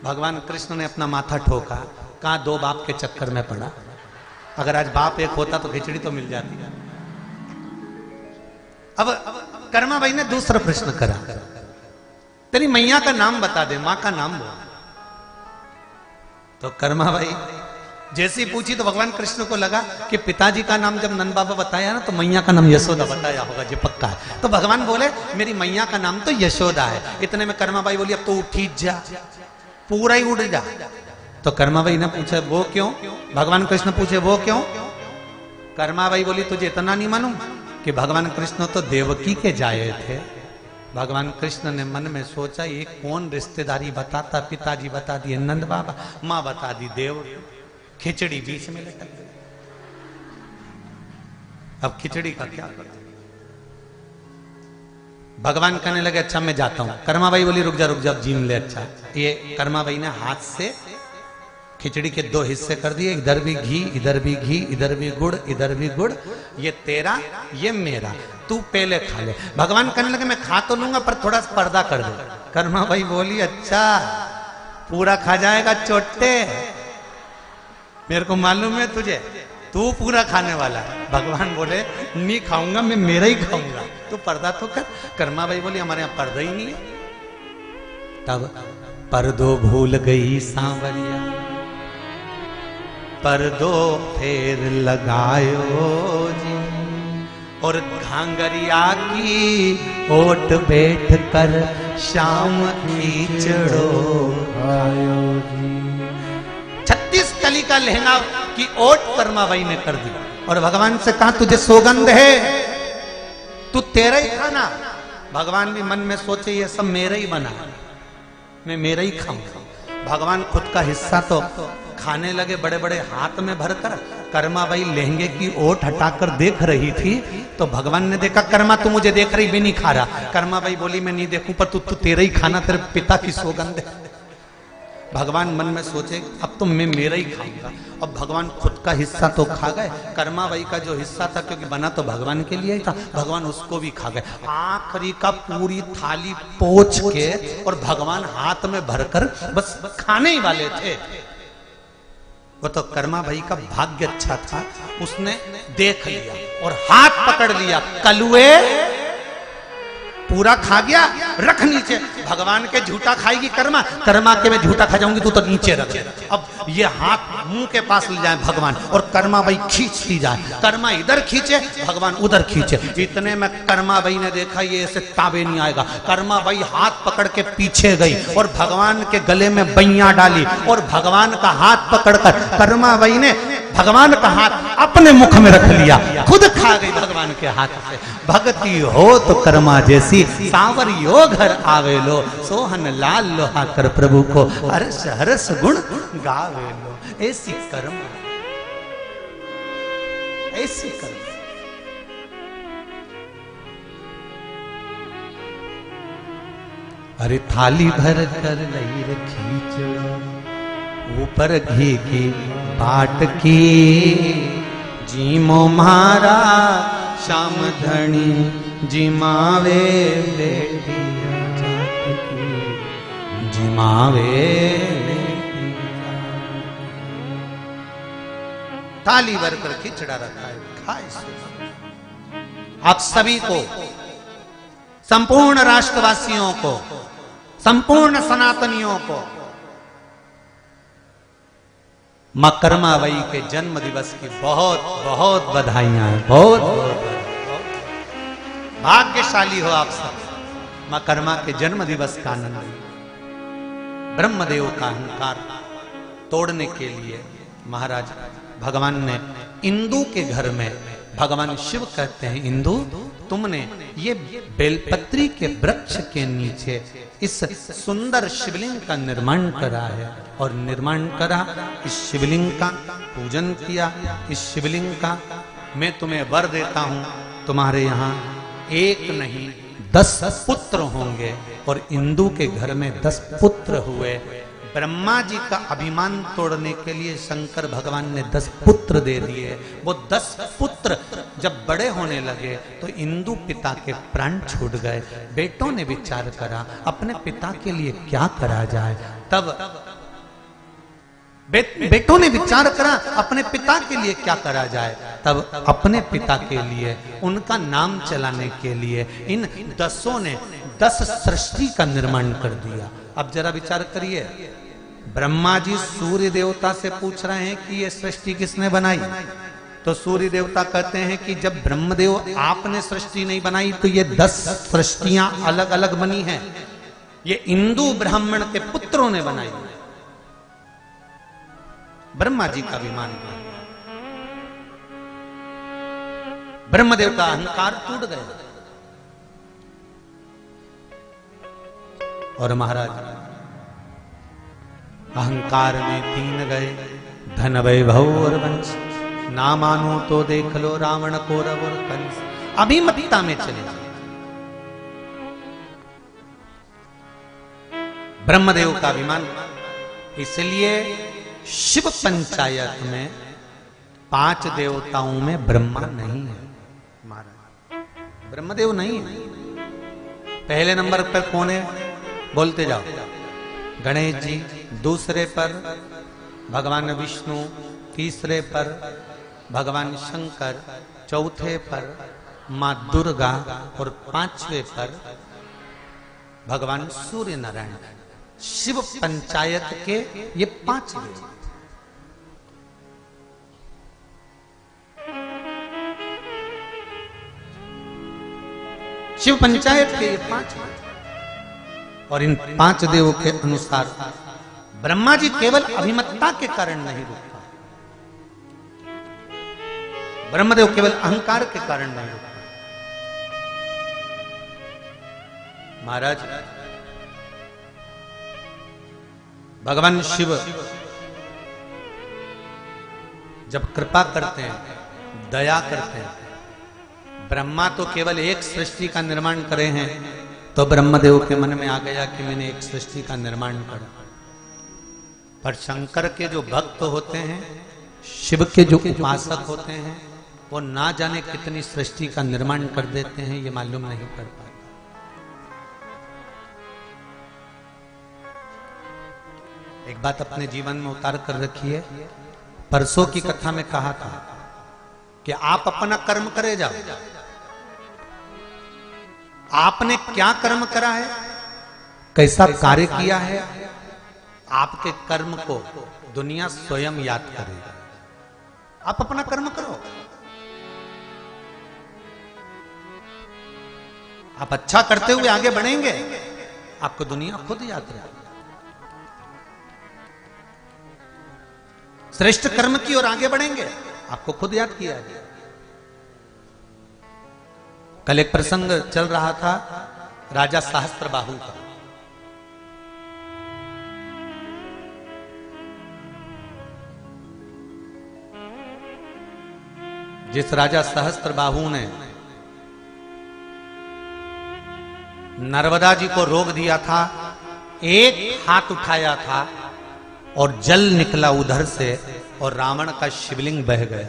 भगवान कृष्ण ने अपना माथा ठोका, कहा दो बाप के चक्कर में पड़ा। अगर आज बाप एक होता तो खिचड़ी तो मिल जाती। अब कर्मा भाई ने दूसरा प्रश्न करा, तेरी मैया का नाम बता दे, मां का नाम बोल। तो कर्मा भाई जैसी पूछी तो भगवान कृष्ण को लगा कि पिताजी का नाम जब नंद बाबा बताया ना तो मैया का नाम यशोदा बताया होगा, जो पक्का है। तो भगवान बोले, मेरी मैया का नाम तो यशोदा है। इतने में कर्मा भाई बोली, अब तो उठी जा, पूरा ही उड़ जा। तो कर्मा भाई ने पूछा, वो क्यों? भगवान कृष्ण पूछे, वो क्यों? कर्मा भाई बोली, तुझे इतना नहीं मालूम कि भगवान कृष्ण तो देवकी के जाए थे। भगवान कृष्ण ने मन में सोचा, ये कौन रिश्तेदारी बताता? पिताजी बता दिए नंद बाबा, मां बता दी देव, खिचड़ी बीच में लटक गई। अब खिचड़ी का क्या करते? भगवान कहने लगे, अच्छा मैं जाता हूं। कर्मा भाई बोली, रुक जा जीम ले। अच्छा, ये कर्मा भाई ने हाथ से खिचड़ी के दो हिस्से कर दिए, इधर भी घी, इधर भी घी, इधर भी गुड़, इधर भी गुड़। ये तेरा, ये मेरा, तू पहले खा ले। भगवान कहने लगे, मैं खा तो लूंगा पर थोड़ा पर्दा कर दे। कर्मा भाई बोली, अच्छा पूरा खा जाएगा चोटे, मेरे को मालूम है तुझे, तू पूरा खाने वाला है। भगवान बोले, नहीं खाऊंगा मैं, मेरा ही खाऊंगा, तू पर्दा तो कर। कर्मा भाई बोली, हमारे यहाँ पर्दा ही नहीं है। तब पर्दो भूल गई सांवरिया, पर्दो फेर लगायो जी, और घांगरिया की ओट बैठ कर शाम खींचड़ो आयो जी। 36 कली का लहंगा की ओट कर्मा भाई ने कर दी और भगवान से कहा, तुझे सौगंध है, तू तेरा ही खाना। भगवान भी मन में सोचे, ये सब मेरा ही बना, मैं मेरा ही खाऊंगा। भगवान खुद का हिस्सा तो खाने लगे, बड़े बड़े हाथ में भरकर। कर्मा भाई लहंगे की ओट हटाकर देख रही थी तो भगवान ने देखा, कर्मा तू मुझे देख रही, भी नहीं खा रहा। कर्मा भाई बोली, मैं नहीं देखूं, पर तू तेरा ही खाना, तेरे पिता की सौगंध है। भगवान मन में सोचे, अब तो मैं मेरा ही खाऊंगा। अब भगवान खुद का हिस्सा तो खा गए, कर्मा भाई का जो हिस्सा था, क्योंकि बना तो भगवान के लिए ही था, भगवान उसको भी खा गए। आखिरी का पूरी थाली पोंछ के और भगवान हाथ में भरकर बस खाने ही वाले थे। वो तो कर्मा भाई का भाग्य अच्छा था, उसने देख लिया और हाथ पकड़ लिया, कलुए पूरा खा गया, रख नीचे। भगवान के झूठा खाएगी कर्मा, कर्मा के मैं झूठा खा जाऊंगी, तू तो नीचे रख। अब ये हाथ मुंह के पास ले जाए भगवान और कर्मा बाई खींचती जाए, कर्मा इधर खींचे भगवान उधर खींचे। इतने में कर्मा बाई ने देखा ये ऐसे ताबे नहीं आएगा, कर्मा बाई हाथ पकड़ के पीछे गई और भगवान के गले में बैया डाली और भगवान का हाथ पकड़कर कर्मा बाई ने भगवान का हाथ अपने मुख में रख लिया, खुद खा गई भगवान के हाथ से। भक्ति हो तो कर्मा जैसी, सावर यो घर आवे लो, सोहन लाल लोहा कर प्रभु को हर्ष हरस गुण गावे लो। ऐसी कर्म, ऐसी कर्म। अरे थाली भर कर लई रे खींचड़ो, ऊपर घी की बाट की, जीमो मारा श्याम धनी, जिमावे बेटी की, जिमावे। थाली भर कर खिचड़ा रखा है, खाए सो। आप सभी को, संपूर्ण राष्ट्रवासियों को, संपूर्ण सनातनियों को मां कर्माबाई के जन्म दिवस की बहुत बहुत बधाइयां हैं। बहुत भाग्यशाली हो आप सब। मां कर्मा के जन्म दिवस का आनंद, ब्रह्मदेव का अहंकार तोड़ने के लिए महाराज भगवान ने इंदु के घर में, भगवान शिव कहते हैं इंदु तुमने ये बेलपत्री के वृक्ष के नीचे इस सुंदर शिवलिंग का निर्माण करा है, और निर्माण करा, इस शिवलिंग का पूजन किया। इस शिवलिंग का मैं तुम्हें वर देता हूं, तुम्हारे यहाँ एक नहीं 10 पुत्र होंगे। और इंदु के घर में 10 पुत्र हुए। ब्रह्मा जी का अभिमान तोड़ने के लिए शंकर भगवान ने 10 पुत्र दे दिए। वो 10 पुत्र जब बड़े होने लगे तो इंदु पिता के प्राण छूट गए। बेटों ने विचार करा अपने पिता के लिए क्या करा जाए। तब बेटों ने विचार करा अपने पिता के लिए क्या करा जाए। तब अपने पिता के लिए, उनका नाम चलाने के लिए इन 10 ने 10 सृष्टि का निर्माण कर दिया। अब जरा विचार करिए, ब्रह्मा जी सूर्य देवता से पूछ रहे हैं कि ये सृष्टि किसने बनाई। तो सूर्य देवता कहते हैं कि जब ब्रह्मदेव आपने सृष्टि नहीं बनाई तो ये 10 सृष्टियां अलग अलग बनी हैं, ये इंदु ब्राह्मण के पुत्रों ने बनाई। ब्रह्मा जी का अभिमान, ब्रह्मदेव का अहंकार टूट गया। और महाराज अहंकार में 3 गए, धन वैभव और वंश, ना मानो तो देख लो रावण कौरव और कंस। अभिमतता में चले गए। ब्रह्मदेव का अभिमान, इसलिए शिव पंचायत में 5 देवताओं में ब्रह्मा नहीं है। महाराज ब्रह्मदेव नहीं है। पहले नंबर पर कौन है बोलते जाओ। गणेश जी, दूसरे पर भगवान विष्णु, तीसरे पर भगवान शंकर, चौथे पर मां दुर्गा और 5वें पर भगवान सूर्य नारायण। शिव पंचायत के ये 5 देव। शिव पंचायत के ये 5। और इन 5 देवों के अनुसार ब्रह्मा जी केवल अभिमतता के कारण नहीं रुकता, ब्रह्मदेव केवल अहंकार के कारण नहीं रुकता। महाराज भगवान शिव जब कृपा करते हैं, दया करते हैं, ब्रह्मा तो केवल एक सृष्टि का निर्माण करे हैं, तो ब्रह्मदेव के मन में आ गया कि मैंने एक सृष्टि का निर्माण करा। पर शंकर के जो भक्त होते हैं, शिव के जो उपासक होते हैं, वो ना जाने कितनी सृष्टि का निर्माण कर देते हैं, ये मालूम नहीं कर पाते। एक बात अपने जीवन में उतार कर रखिए। परसों की कथा में कहा था कि आप अपना कर्म करे जाओ। आपने क्या कर्म करा है, कैसा कार्य किया है, आपके कर्म को दुनिया स्वयं याद करेगी। आप अपना कर्म करो, आप अच्छा करते हुए आगे बढ़ेंगे, आपको दुनिया खुद याद रखेगी। श्रेष्ठ कर्म की ओर आगे बढ़ेंगे, आपको खुद याद किया जाए। कल एक प्रसंग चल रहा था राजा सहस्त्रबाहु का। जिस राजा सहस्त्रबाहु ने नर्मदा जी को रोक दिया था, एक हाथ उठाया था और जल निकला उधर से और रावण का शिवलिंग बह गया।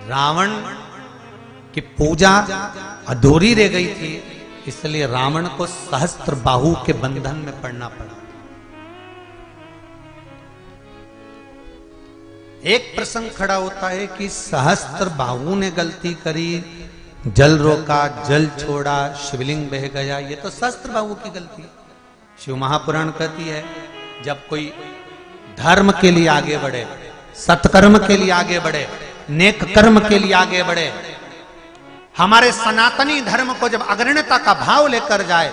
रावण की पूजा अधूरी रह गई थी, इसलिए रावण को सहस्त्रबाहु के बंधन में पड़ना पड़ा। एक प्रसंग खड़ा होता है कि सहस्त्रबाहु ने गलती करी, जल रोका, जल छोड़ा, शिवलिंग बह गया, ये तो सहस्त्रबाहु की गलती। शिव महापुराण कहती है जब कोई धर्म के लिए आगे बढ़े, सत्कर्म के लिए आगे बढ़े, नेक कर्म के लिए आगे बढ़े, हमारे सनातनी धर्म को जब अग्रणता का भाव लेकर जाए,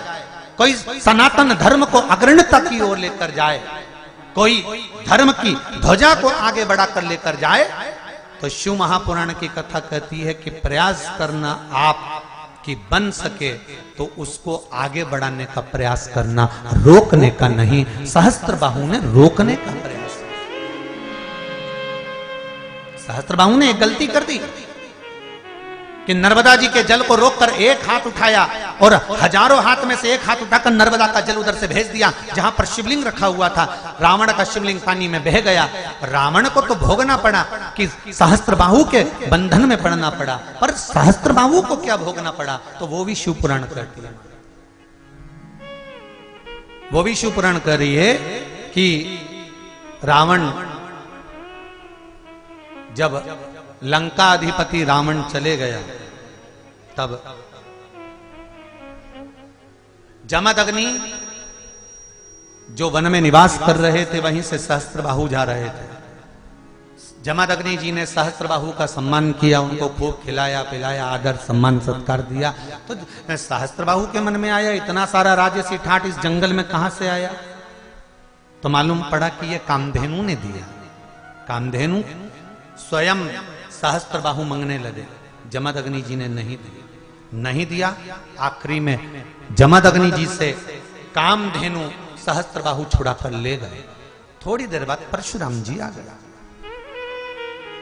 कोई सनातन धर्म को अग्रणता की ओर लेकर जाए, कोई धर्म की ध्वजा को आगे बढ़ाकर लेकर जाए, तो शिव महापुराण की कथा कहती है कि प्रयास करना आप कि बन सके तो उसको आगे बढ़ाने का प्रयास करना, रोकने का नहीं। सहस्त्रबाहु ने रोकने का प्रयास, सहस्त्रबाहु ने एक गलती कर दी कि नर्मदा जी के जल को रोककर एक हाथ उठाया और हजारों हाथ में से एक हाथ उठाकर नर्मदा का जल उधर से भेज दिया जहां पर शिवलिंग रखा हुआ था। रावण का शिवलिंग पानी में बह गया। रावण को तो भोगना पड़ा कि सहस्त्रबाहु के बंधन में पड़ना पड़ा, पर सहस्त्रबाहु को क्या भोगना पड़ा, तो वो भी शिव पुराण कहती है। वो भी शिव पुराण कह रही है कि रावण जब लंका अधिपति रावण चले गया, तब जमदग्नि जो वन में निवास कर रहे थे वहीं से सहस्त्रबाहु जा रहे थे। जमदग्नि जी ने सहस्त्रबाहु का सम्मान किया, उनको खूब खिलाया पिलाया, आदर सम्मान सत्कार दिया। तो सहस्त्रबाहु के मन में आया इतना सारा राजसी ठाट इस जंगल में कहां से आया, तो मालूम पड़ा कि ये कामधेनु ने दिया। कामधेनु स्वयं सहस्त्रबाहु मांगने लगे, जमदग्नि जी ने नहीं दिया। आखिरी में जमदग्नि जी से कामधेनु सहस्त्रबाहु छुड़ाकर ले गए। थोड़ी देर बाद परशुराम जी आ गया।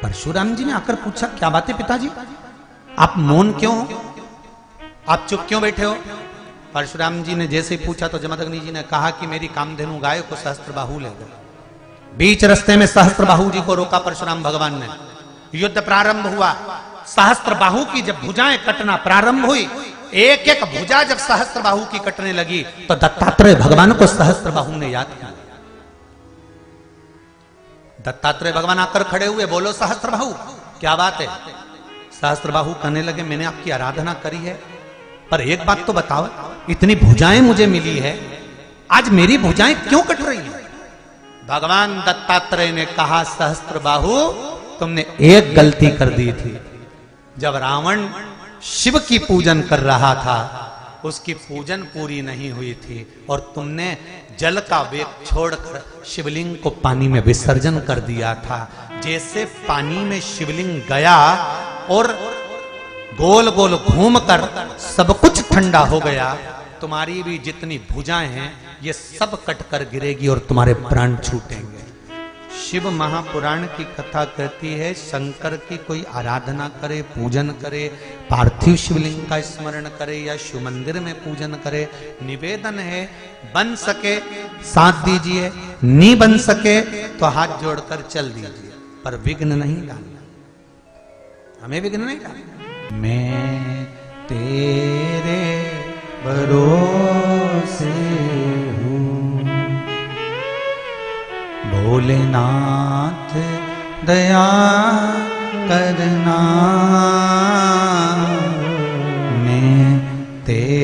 परशुराम जी ने आकर पूछा, क्या बात है पिताजी, आप मौन क्यों हो, आप चुप क्यों बैठे हो? परशुराम जी ने जैसे ही पूछा तो जमदग्नि जी ने कहा कि मेरी कामधेनु गाय को सहस्त्रबाहु ले गए। बीच रास्ते में सहस्त्रबाहु जी को रोका परशुराम भगवान ने। युद्ध प्रारंभ हुआ। सहस्त्रबाहु की जब भुजाएं कटना प्रारंभ हुई, एक एक भुजा जब सहस्त्रबाहु की कटने लगी, तो दत्तात्रेय भगवान को सहस्त्रबाहु ने याद किया। दत्तात्रेय भगवान आकर खड़े हुए, बोलो सहस्त्रबाहु क्या बात है? सहस्त्रबाहु कहने लगे, मैंने आपकी आराधना करी है, पर एक बात तो बताओ, इतनी भुजाएं मुझे मिली है, आज मेरी भुजाएं क्यों कट रही है? भगवान दत्तात्रेय ने कहा, सहस्त्रबाहु तुमने एक गलती कर दी थी। जब रावण शिव की पूजन कर रहा था, उसकी पूजन पूरी नहीं हुई थी और तुमने जल का वेग छोड़कर शिवलिंग को पानी में विसर्जन कर दिया था। जैसे पानी में शिवलिंग गया और गोल गोल घूमकर सब कुछ ठंडा हो गया, तुम्हारी भी जितनी भुजाएं हैं ये सब कटकर गिरेगी और तुम्हारे प्राण छूटेंगे। शिव महापुराण की कथा कहती है, शंकर की कोई आराधना करे, पूजन करे, पार्थिव शिवलिंग का स्मरण करे या शिव मंदिर में पूजन करे, निवेदन है बन सके साथ दीजिए, नहीं बन सके तो हाथ जोड़कर चल दीजिए, पर विघ्न नहीं डालना, हमें विघ्न नहीं डालना। मैं तेरे भरोसे हूँ भोलेनाथ, दया करना, मैं तेरे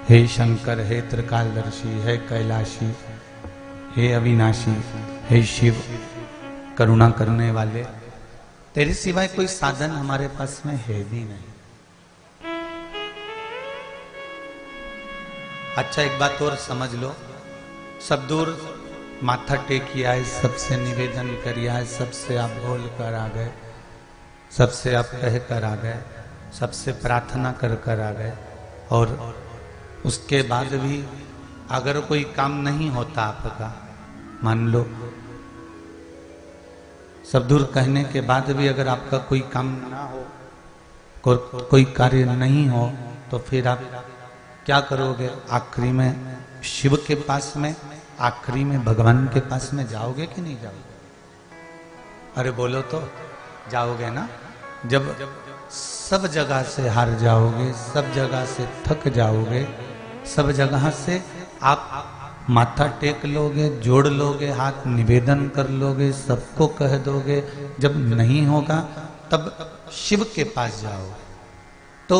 हे शंकर, हे त्रिकालदर्शी, हे कैलाशी, हे अविनाशी, हे शिव, करुणा करने वाले, तेरे सिवाय कोई साधन हमारे पास में है भी नहीं। अच्छा एक बात और समझ लो, सब दूर माथा टेकिया है, सबसे निवेदन करिया है, सबसे आप बोल कर आ गए, सबसे आप कह कर आ गए, सबसे प्रार्थना कर कर आ गए, और उसके बाद भी अगर कोई काम नहीं होता आपका, मान लो सब दूर कहने के बाद भी अगर आपका कोई काम ना हो, कोई कार्य नहीं हो, तो फिर आप क्या करोगे? आखिरी में शिव के पास में, आखिरी में भगवान के पास में जाओगे कि नहीं जाओगे? अरे बोलो तो, जाओगे ना? जब सब जगह से हार जाओगे, सब जगह से थक जाओगे, सब जगह से आप माथा टेक लोगे, जोड़ लोगे, हाथ निवेदन कर लोगे, सबको कह दोगे, जब नहीं होगा तब शिव के पास जाओ। तो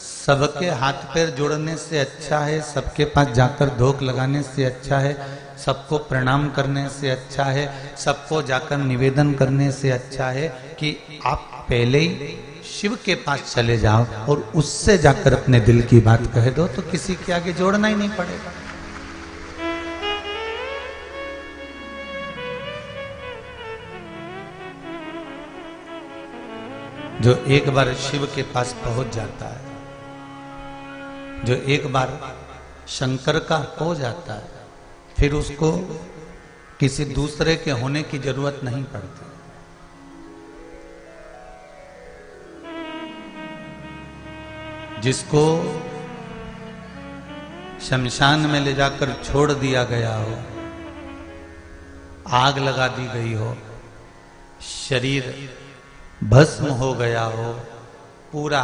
सबके हाथ पैर जोड़ने से अच्छा है, सबके पास जाकर धोख लगाने से अच्छा है, सबको प्रणाम करने से अच्छा है, सबको जाकर निवेदन करने से अच्छा है कि आप पहले ही शिव के पास चले जाओ और उससे जाकर अपने दिल की बात कह दो, तो किसी के आगे जोड़ना ही नहीं पड़ेगा। जो एक बार शिव के पास पहुंच जाता है, जो एक बार शंकर का हो जाता है, फिर उसको किसी दूसरे के होने की जरूरत नहीं पड़ती। जिसको शमशान में ले जाकर छोड़ दिया गया हो, आग लगा दी गई हो, शरीर भस्म हो गया हो, पूरा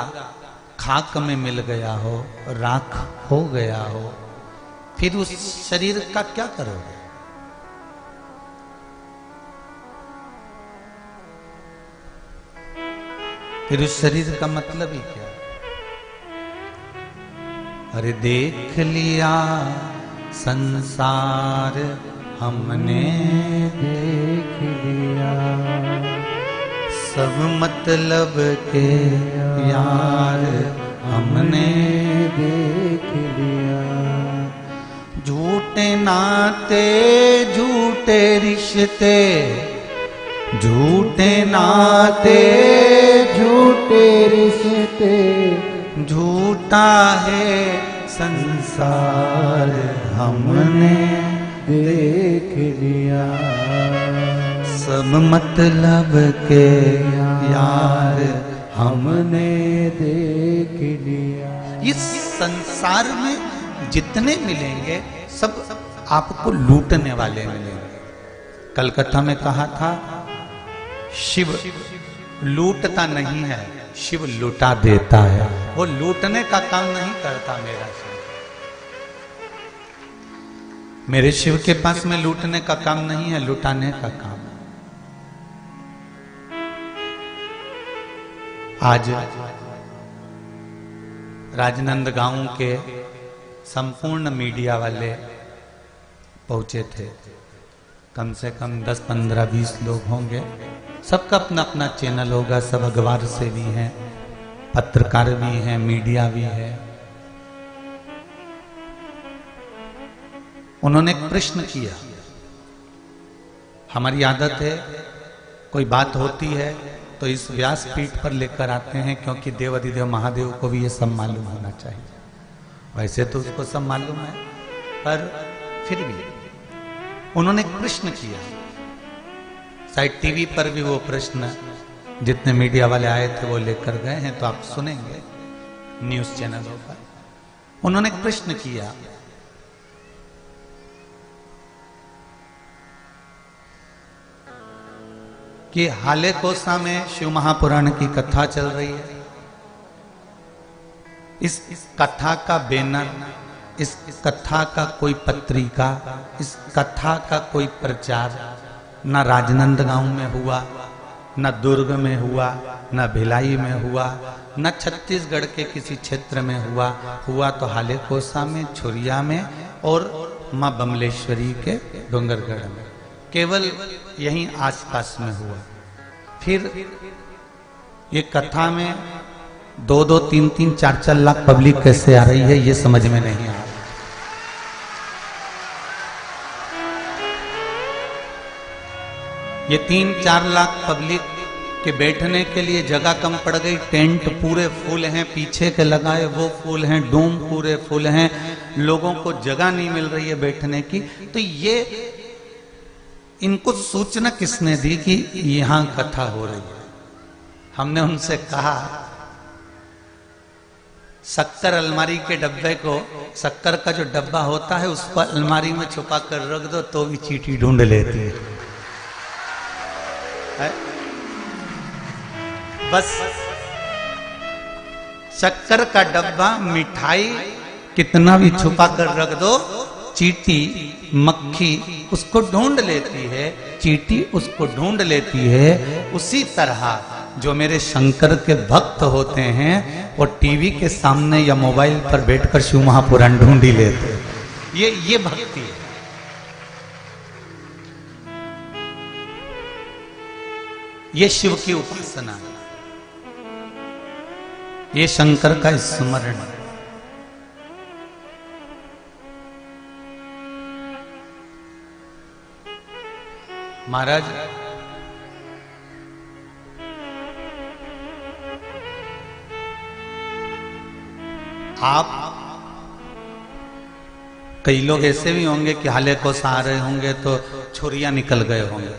खाक में मिल गया हो, राख हो गया हो, फिर उस शरीर का क्या करोगे? फिर उस शरीर का मतलब ही क्या? अरे देख लिया संसार हमने, देख लिया सब मतलब के यार हमने, देख लिया झूठे नाते झूठे रिश्ते, झूठे नाते झूठे रिश्ते, झूठा है संसार हमने देख लिया, सब मतलब के यार हमने देख लिया। इस संसार में जितने मिलेंगे सब आपको लूटने वाले मिलेंगे। कलकत्ता में कहा था, शिव लूटता नहीं है, शिव लुटा देता है। वो लूटने का काम नहीं करता मेरा शिव। मेरे शिव के पास में लूटने का काम नहीं है, लुटाने का काम। आज राजनंदगांव के संपूर्ण मीडिया वाले पहुंचे थे, कम से कम 10, 15, 20 लोग होंगे। सबका अपना अपना चैनल होगा, सब अखबार से भी हैं, पत्रकार भी हैं, मीडिया भी है। उन्होंने एक प्रश्न किया। हमारी आदत है, कोई बात होती है तो इस व्यासपीठ पर लेकर आते हैं, क्योंकि देव अधिदेव महादेव को भी ये सब मालूम होना चाहिए। वैसे तो उसको सब मालूम है, पर फिर भी उन्होंने एक प्रश्न किया। शायद टीवी पर भी वो प्रश्न जितने मीडिया वाले आए थे वो लेकर गए हैं, तो आप सुनेंगे न्यूज चैनलों पर। उन्होंने एक प्रश्न किया कि हाले कोसा में शिव महापुराण की कथा चल रही है। इस कथा का बैनर, इस कथा का कोई पत्रिका, इस कथा का कोई प्रचार ना राजनंदगांव में हुआ, न दुर्ग में हुआ, न भिलाई में हुआ, न छत्तीसगढ़ के किसी क्षेत्र में हुआ तो हालेकोसा में, छुरिया में और माँ बमलेश्वरी के डोंगरगढ़ में, केवल यहीं आसपास में हुआ। फिर ये कथा में 2-2, 3-3, 4-4 लाख पब्लिक कैसे आ रही है ये समझ में नहीं आ रहा। ये 3-4 लाख पब्लिक के बैठने के लिए जगह कम पड़ गई। टेंट पूरे फुल हैं, पीछे के लगाए वो फुल हैं, डोम पूरे फुल हैं, लोगों को जगह नहीं मिल रही है बैठने की। तो ये इनको सूचना किसने दी कि यहां कथा हो रही है? हमने उनसे कहा शक्कर अलमारी के डब्बे को, शक्कर का जो डब्बा होता है उस पर अलमारी में छुपा कर रख दो तो भी चींटी ढूंढ लेती है। बस शक्कर का डब्बा, मिठाई कितना भी छुपा कर रख दो, चींटी मक्खी उसको ढूंढ लेती है, चींटी उसको ढूंढ लेती है। उसी तरह जो मेरे शंकर के भक्त होते हैं वो टीवी के सामने या मोबाइल पर बैठकर शिव महापुराण ढूंढ ही लेते हैं। ये भक्ति है। ये शिव की उपासना है, ये शंकर का स्मरण है। महाराज आप कई लोग ऐसे भी होंगे कि हालेकोस आ रहे होंगे तो छुरियां निकल गए होंगे,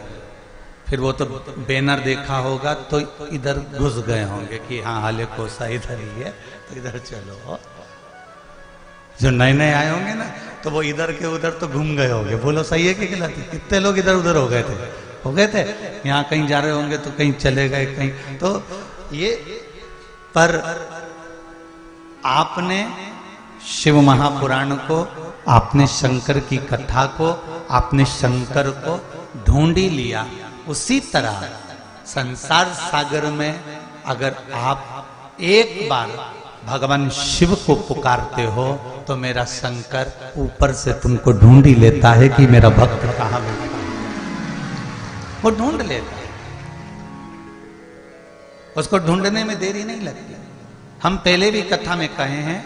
फिर वो तो बैनर देखा होगा तो इधर घुस गए होंगे कि हाँ हालेकोसा इधर ही है तो इधर चलो। जो नए नए आए होंगे ना तो वो इधर के उधर तो घूम गए होंगे। बोलो सही है कि गलत है? कितने लोग इधर उधर हो गए थे। यहाँ कहीं जा रहे होंगे तो कहीं चले गए कहीं। तो ये पर आपने शिव महापुराण को, आपने शंकर की कथा को, आपने शंकर को ढूंढ ही लिया। उसी तरह संसार सागर में अगर आप एक बार भगवान शिव को पुकारते हो तो मेरा शंकर ऊपर से तुमको ढूंढ ही लेता है कि मेरा भक्त कहाँ बैठा है। वो ढूंढ लेता है, उसको ढूंढने में देरी नहीं लगती। हम पहले भी कथा में कहे हैं,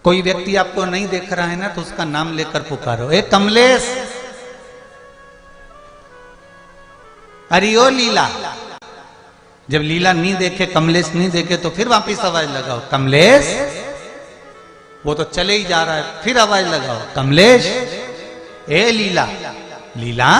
कोई व्यक्ति आपको नहीं देख रहा है ना तो उसका नाम लेकर पुकारो, ए कमलेश, अरे ओ लीला। जब लीला नहीं देखे, कमलेश नहीं देखे तो फिर वापिस आवाज लगाओ, कमलेश। वो तो चले ही जा रहा है, फिर आवाज लगाओ, कमलेश। ए लीला, लीला।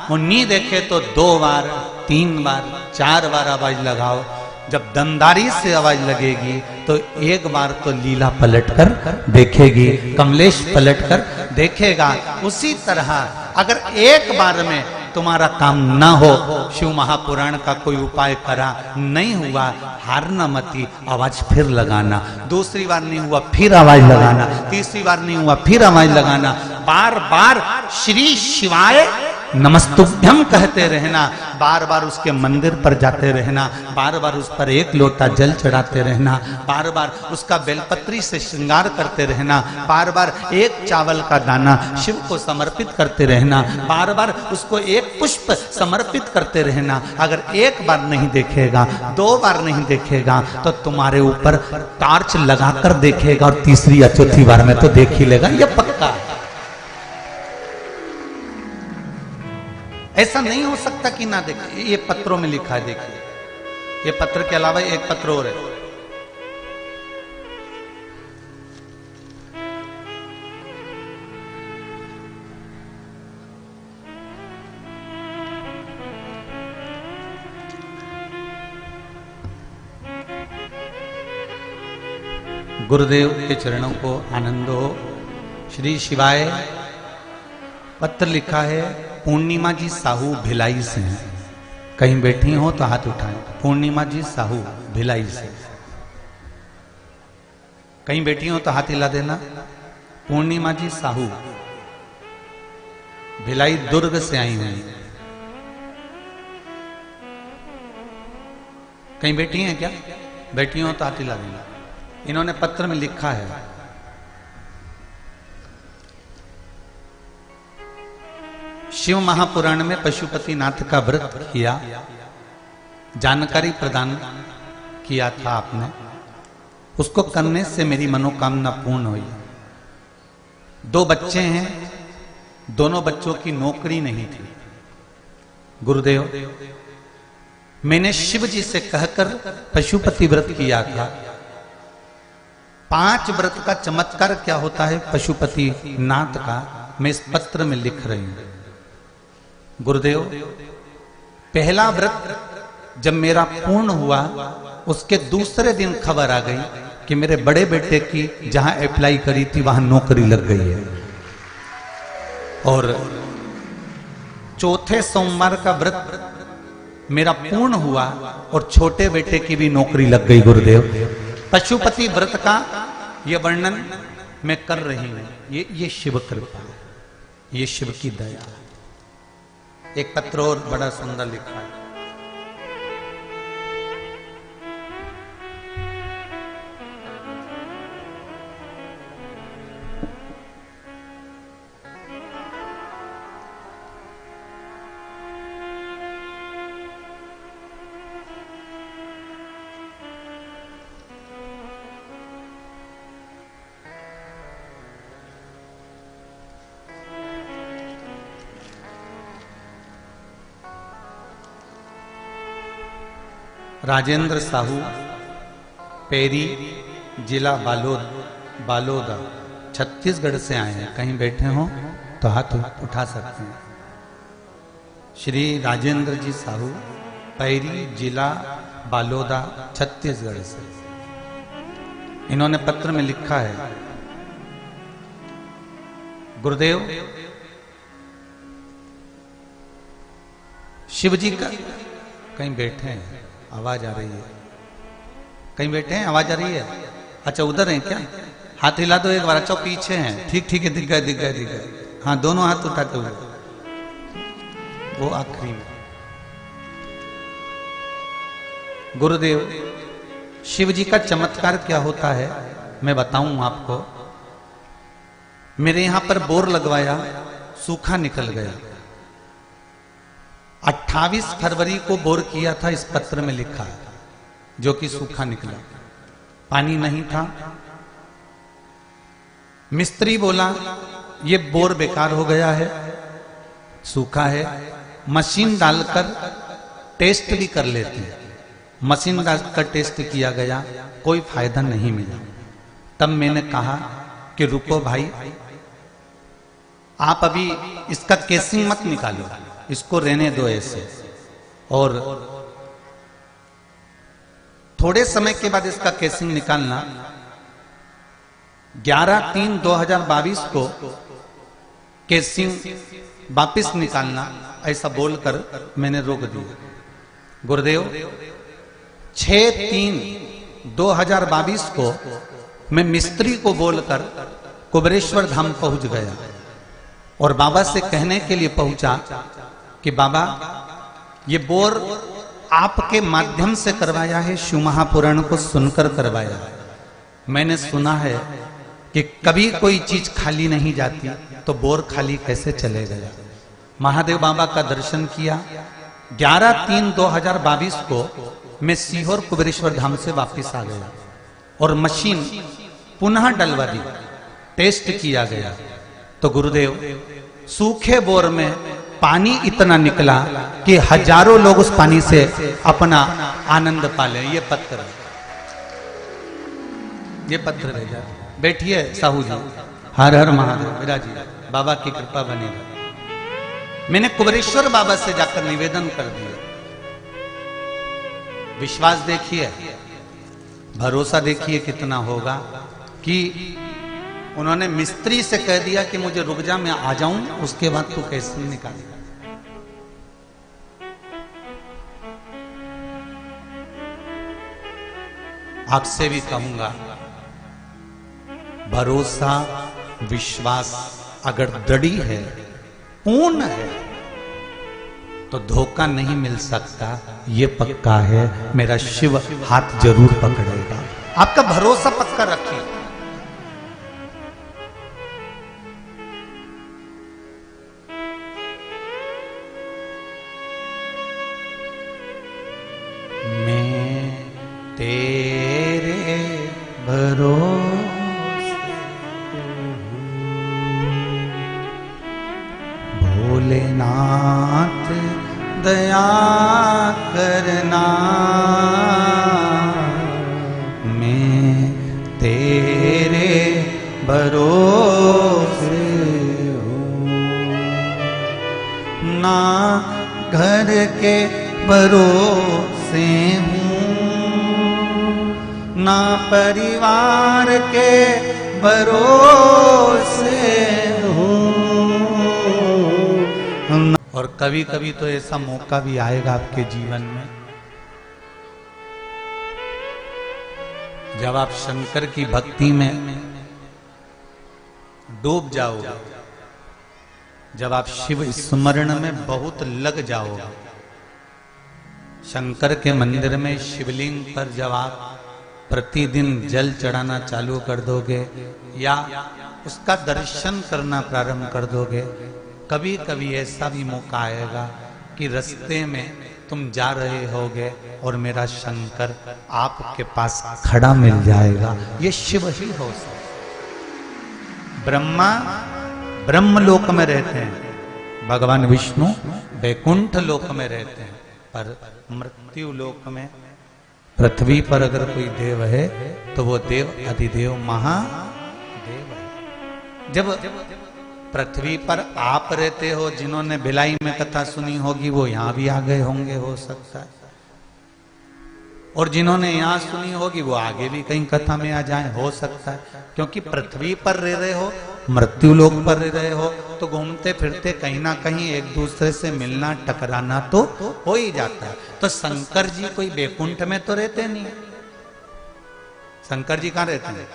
वो नहीं देखे तो 2 बार, 3 बार, 4 बार आवाज लगाओ। जब दमदारी से आवाज लगेगी तो एक बार तो लीला पलटकर देखेगी, कमलेश पलटकर देखेगा। उसी तरह अगर एक बार में तुम्हारा काम ना हो, शिव महापुराण का कोई उपाय करा नहीं हुआ, हारना मती, आवाज फिर लगाना। दूसरी बार नहीं हुआ फिर आवाज लगाना, तीसरी बार नहीं हुआ फिर आवाज लगाना। बार बार श्री शिवाय नमस्तुभ्यम कहते रहना, बार बार उसके मंदिर पर जाते रहना, बार बार उस पर 1 लोटा जल चढ़ाते रहना, बार बार उसका बेलपत्री से श्रृंगार करते रहना, बार बार 1 चावल का दाना शिव को समर्पित करते रहना, बार बार उसको 1 पुष्प समर्पित करते रहना। अगर 1 बार नहीं देखेगा, 2 बार नहीं देखेगा तो तुम्हारे ऊपर टार्च लगाकर देखेगा और तीसरी या चौथी बार में तो देख ही लेगा, यह पक्का है। ऐसा नहीं हो सकता कि ना देखे। ये पत्रों में लिखा है, देखिए, ये पत्र के अलावा एक पत्र और है। गुरुदेव के चरणों को आनंद हो। श्री शिवाय। पत्र लिखा है पूर्णिमा जी साहू भिलाई से हैं। कहीं बैठी हो तो हाथ उठाएं। पूर्णिमा जी साहू भिलाई से। कहीं बैठी हो तो हाथ हिला देना। पूर्णिमा जी साहू भिलाई दुर्ग से आई हुई। कहीं बेटी हैं क्या? बेटियों तो हाथ हिला देंगे। इन्होंने पत्र में लिखा है, शिव महापुराण में पशुपति नाथ का व्रत किया, जानकारी प्रदान किया था आपने, उसको करने से मेरी मनोकामना पूर्ण हुई। 2 बच्चे हैं, दोनों बच्चों की नौकरी नहीं थी। गुरुदेव, मैंने शिव जी से कहकर पशुपति व्रत किया था। 5 व्रत का चमत्कार क्या होता है पशुपति नाथ का, मैं इस पत्र में लिख रही हूं। गुरुदेव, पहला व्रत जब मेरा पूर्ण हुआ, उसके दूसरे दिन खबर आ गई कि मेरे बड़े बेटे की जहां अप्लाई करी थी वहां नौकरी लग गई है। और चौथे सोमवार का व्रत मेरा पूर्ण हुआ और छोटे बेटे की भी नौकरी लग गई। गुरुदेव, पशुपति व्रत का यह वर्णन मैं कर रही हूं। ये शिव कृपा, ये शिव की दया। एक पत्र और बड़ा सुंदर लिखा है। राजेंद्र साहू, पेरी, जिला बालोदा, छत्तीसगढ़ से आए हैं। कहीं बैठे हो तो हाथ उठा सकते हैं। श्री राजेंद्र जी साहू, पेरी, जिला बालोदा, छत्तीसगढ़ से। इन्होंने पत्र में लिखा है, गुरुदेव, शिव जी का, कहीं बैठे हैं, आवाज आ रही है, कहीं बैठे हैं, आवाज आ रही है। अच्छा, उधर है क्या? हाथ हिला दो एक बार। अच्छा, पीछे हैं, ठीक है, दिख गए। हाँ, दोनों हाथ उठाते हुए, वो आखिरी में। गुरुदेव, शिव जी का चमत्कार क्या होता है मैं बताऊं आपको। मेरे यहां पर बोर लगवाया, सूखा निकल गया। 28 फरवरी को बोर किया था, इस पत्र में लिखा है, जो कि सूखा निकला, पानी नहीं था। मिस्त्री बोला ये बोर बेकार हो गया है, सूखा है, मशीन डालकर टेस्ट भी कर लेते हैं। मशीन डालकर टेस्ट किया गया, कोई फायदा नहीं मिला। तब मैंने कहा कि रुको भाई, आप अभी इसका केसिंग मत निकालो, इसको रहने दो ऐसे, और थोड़े समय के बाद इसका केसिंग निकालना। 11/3/2022 को केसिंग वापिस निकालना, ऐसा बोलकर मैंने रोक दिया। गुरुदेव, 6/3/2022 को मैं मिस्त्री को बोलकर कुबेरेश्वर धाम पहुंच गया और बाबा से कहने के लिए पहुंचा कि बाबा, ये बोर आपके माध्यम से करवाया है, शिव महापुराण को सुनकर करवाया है। मैंने सुना है कि कभी कोई चीज खाली नहीं जाती, तो बोर खाली कैसे चले गया। महादेव बाबा का दर्शन किया। 11/3/2022 को मैं सीहोर कुबेरेश्वर धाम से वापस आ गया और मशीन पुनः डलवा दी, टेस्ट किया गया। तो गुरुदेव, सूखे बोर में पानी इतना निकला कि हजारों लोग उस पानी से अपना आनंद पाले। ये पत्र भेजा। बैठिए साहू जी, हर हर महादेव, विराजिए, बाबा की कृपा बनेगा। मैंने कुबेरेश्वर बाबा से जाकर निवेदन कर दिया। विश्वास देखिए, भरोसा देखिए कितना होगा कि उन्होंने मिस्त्री से कह दिया कि मुझे रुक जा, मैं आ जाऊं, उसके बाद तू कैसे निकालेगा। आपसे भी कहूंगा, भरोसा विश्वास अगर दृढ़ है, पूर्ण है, तो धोखा नहीं मिल सकता, ये पक्का है। मेरा शिव हाथ जरूर पकड़ेगा। आपका भरोसा पक्का रखिए। मैं तेरे भरोसे भोलेनाथ दया करना, मैं तेरे भरोसे हूँ। ना घर के भरोसे हूँ, ना परिवार के भरोसे हूँ। और कभी कभी तो ऐसा मौका भी आएगा आपके जीवन में, जब आप शंकर की भक्ति में डूब जाओगे, जब आप शिव स्मरण में बहुत लग जाओगे। शंकर के मंदिर में शिवलिंग पर जब आप प्रतिदिन जल चढ़ाना चालू कर दोगे या उसका दर्शन करना प्रारंभ कर दोगे, कभी कभी ऐसा भी मौका आएगा कि रास्ते में तुम जा रहे होगे और मेरा शंकर आपके पास खड़ा मिल जाएगा। ये शिव ही हो सकता। ब्रह्मा ब्रह्मलोक में रहते हैं, भगवान विष्णु वैकुंठ लोक में रहते हैं, पर मृत्यु लोक में पृथ्वी पर अगर कोई देव है तो वो देव अधिदेव महादेव है। जब पृथ्वी पर आप रहते हो, जिन्होंने भिलाई में कथा सुनी होगी वो यहां भी आ गए होंगे, हो सकता है, और जिन्होंने यहां सुनी होगी वो आगे भी कहीं कथा में आ जाए, हो सकता है। क्योंकि पृथ्वी पर रह रहे हो, मृत्यु लोक पर रह रहे हो, तो घूमते फिरते कहीं ना कहीं एक दूसरे से मिलना टकराना तो हो ही जाता है। तो शंकर जी कोई वैकुंठ में तो रहते नहीं। शंकर जी कहां रहते हैं?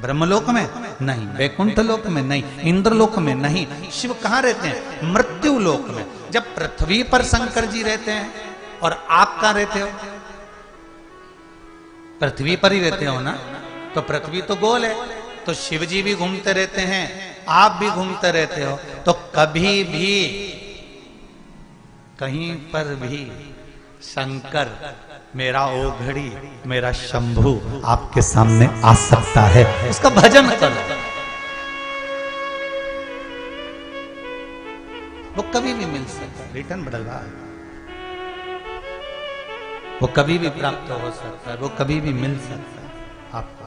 ब्रह्मलोक में नहीं, वैकुंठ लोक में नहीं, इंद्रलोक में नहीं। शिव कहां रहते हैं? मृत्यु लोक में। जब पृथ्वी पर शंकर जी रहते हैं और आप कहां रहते हो? पृथ्वी पर ही रहते हो ना, तो पृथ्वी तो गोल है, तो शिव जी भी घूमते रहते हैं, आप भी घूमते रहते हो, तो कभी भी कहीं पर भी शंकर, मेरा ओघड़ी, मेरा शंभू आपके सामने आ सकता है। उसका भजन करो, वो कभी भी मिल सकता है। रिटर्न बदल रहा है, वो कभी भी प्राप्त हो सकता है, वो कभी भी मिल सकता है आपको।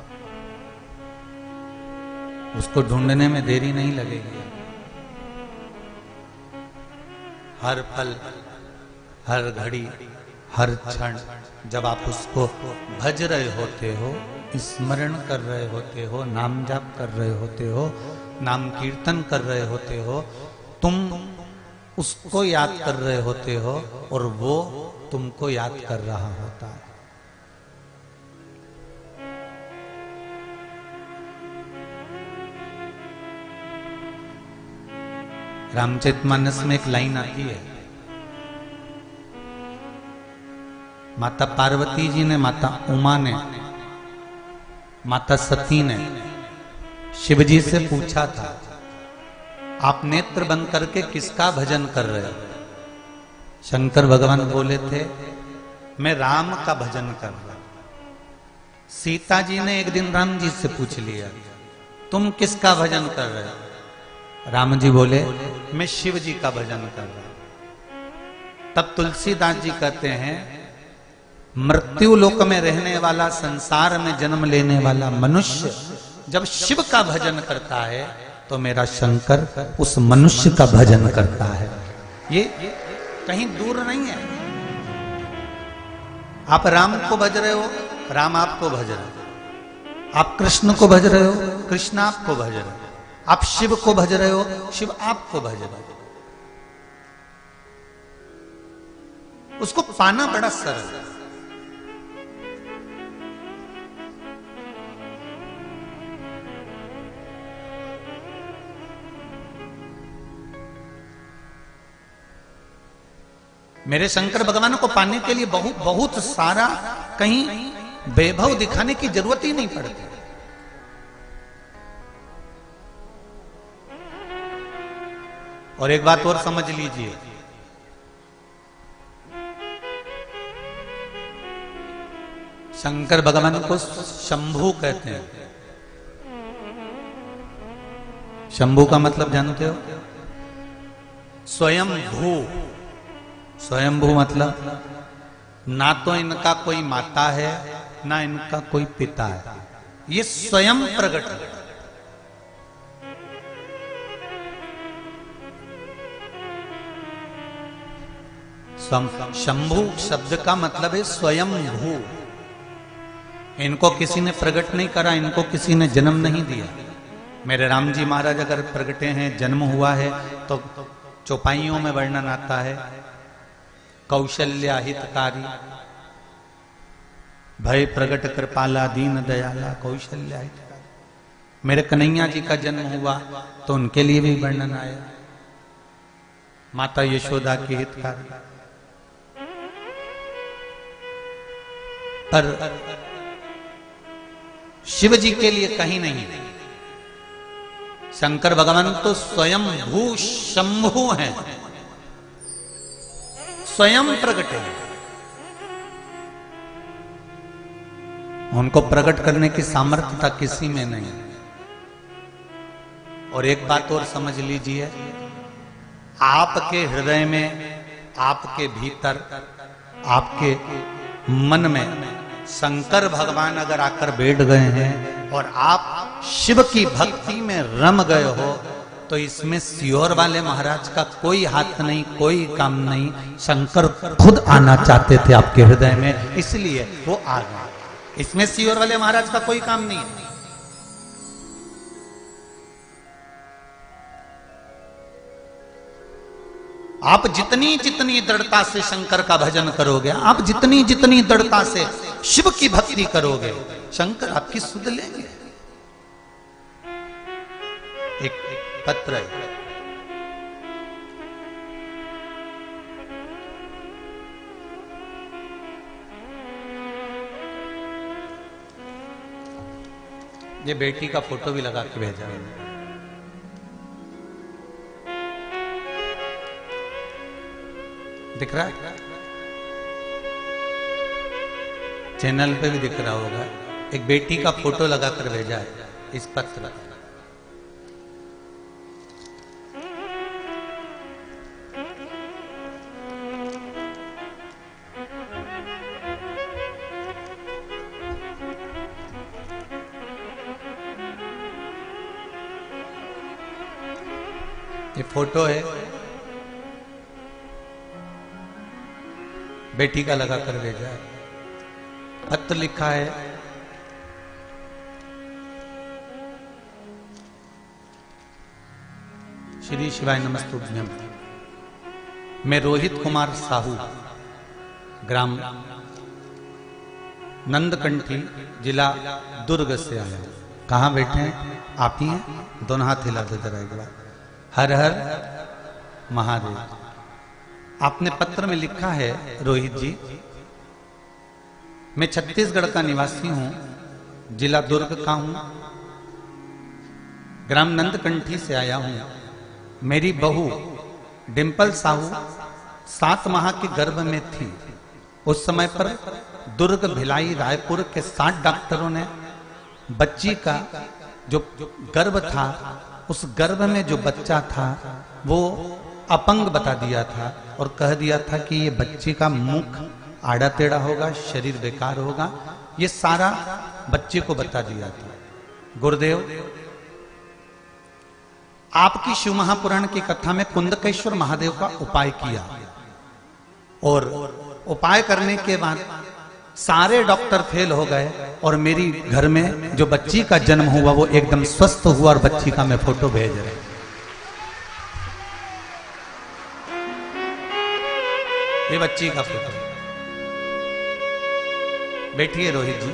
उसको ढूंढने में देरी नहीं लगेगी। हर पल, हर घड़ी, हर क्षण जब आप उसको भज रहे होते हो, स्मरण कर रहे होते हो, नाम जाप कर रहे होते हो, नाम कीर्तन कर रहे होते हो, तुम उसको याद कर रहे होते हो और वो तुमको याद कर रहा होता है। रामचरितमानस में एक लाइन आती है, माता पार्वती जी ने, माता उमा ने, माता सती ने शिव जी से पूछा था, आप नेत्र बंद करके किसका भजन कर रहे हो? शंकर भगवान बोले थे, मैं राम का भजन कर रहा। सीता जी ने एक दिन राम जी से पूछ लिया, तुम किसका भजन कर रहे हो? राम जी बोले, मैं शिव जी का भजन कर रहा हूं। तब तुलसीदास जी कहते हैं, मृत्यु लोक में रहने वाला, संसार में जन्म लेने वाला मनुष्य जब शिव का भजन करता है तो मेरा शंकर उस मनुष्य का भजन करता है। ये कहीं दूर नहीं है। आप राम को भज रहे हो, राम आपको भज रहे हो। आप कृष्ण को भज रहे हो, कृष्ण आपको भज रहे हो। आप शिव को भज रहे हो, शिव आपको भज रहे हो। उसको पाना बड़ा सरल है। मेरे शंकर भगवान को पाने के लिए बहुत बहुत सारा कहीं वैभव दिखाने की जरूरत ही नहीं पड़ती। और एक बात और समझ लीजिए, शंकर भगवान को शंभू कहते हैं। शंभू का मतलब जानते हो? स्वयं भू। स्वयंभू मतलब ना तो इनका कोई माता है ना इनका कोई पिता है, ये स्वयं प्रकट है। शंभू शब्द का मतलब है स्वयं भू। इनको किसी ने प्रकट नहीं करा, इनको किसी ने जन्म नहीं दिया। मेरे राम जी महाराज अगर प्रकटे हैं, जन्म हुआ है, तो चौपाइयों में वर्णन आता है, कौशल्या हितकारी, भय प्रगट कृपाला दीन दयाला, कौशल्या हितकारी। मेरे कन्हैया जी का जन्म हुआ तो उनके लिए भी वर्णन आया, माता यशोदा की हितकारी। पर शिव जी के लिए कहीं नहीं। शंकर भगवान तो स्वयं भू शंभु हैं, स्वयं प्रकट है। उनको प्रकट करने की सामर्थ्यता किसी में नहीं। और एक बात और समझ लीजिए, आपके हृदय में, आपके भीतर, आपके मन में शंकर भगवान अगर आकर बैठ गए हैं और आप शिव की भक्ति में रम गए हो, तो इसमें सियोर वाले महाराज का कोई हाथ नहीं, कोई काम नहीं। शंकर खुद आना चाहते थे आपके हृदय में, इसलिए वो आ गए। इसमें सियोर वाले महाराज का कोई काम नहीं है। आप जितनी जितनी दृढ़ता से शंकर का भजन करोगे, आप जितनी जितनी दृढ़ता से शिव की भक्ति करोगे, शंकर आपकी सुध लेंगे। एक पत्र है, ये बेटी का फोटो भी लगा के भेजा है। दिख रहा है? चैनल पे भी दिख रहा होगा। एक बेटी का फोटो लगाकर भेजा है इस पत्र। ये फोटो है, बेटी का लगा कर भेजा है। पत्र लिखा है, श्री शिवाय नमस्तुभ्यम। मैं रोहित कुमार साहू, ग्राम नंदकंठी, जिला दुर्ग से आया हूं। कहाँ बैठे हैं? आप ही हैं? दोनों हाथ हिला दे जरा एक बार। हर हर महादेव। आपने पत्र में लिखा है, रोहित जी, मैं छत्तीसगढ़ का निवासी हूं, जिला दुर्ग का हूं, ग्राम नंदकंठी से आया हूं। मेरी बहू डिंपल साहू 7 माह के गर्भ में थी। उस समय पर दुर्ग, भिलाई, रायपुर के 7 डॉक्टरों ने बच्ची का जो गर्भ था, उस गर्भ में जो बच्चा था वो अपंग बता दिया था और कह दिया था कि ये बच्चे का मुख आड़ा टेढ़ा होगा, शरीर बेकार होगा। ये सारा बच्चे को बता दिया था। गुरुदेव, आपकी शिव महापुराण की कथा में कुंदकेश्वर महादेव का उपाय किया और उपाय करने के बाद सारे डॉक्टर फेल हो गए और मेरी घर में जो बच्ची का जन्म हुआ वो एकदम स्वस्थ हुआ और बच्ची का मैं फोटो भेज रहा हूं। ये बच्ची का फोटो। बैठिए रोहित जी,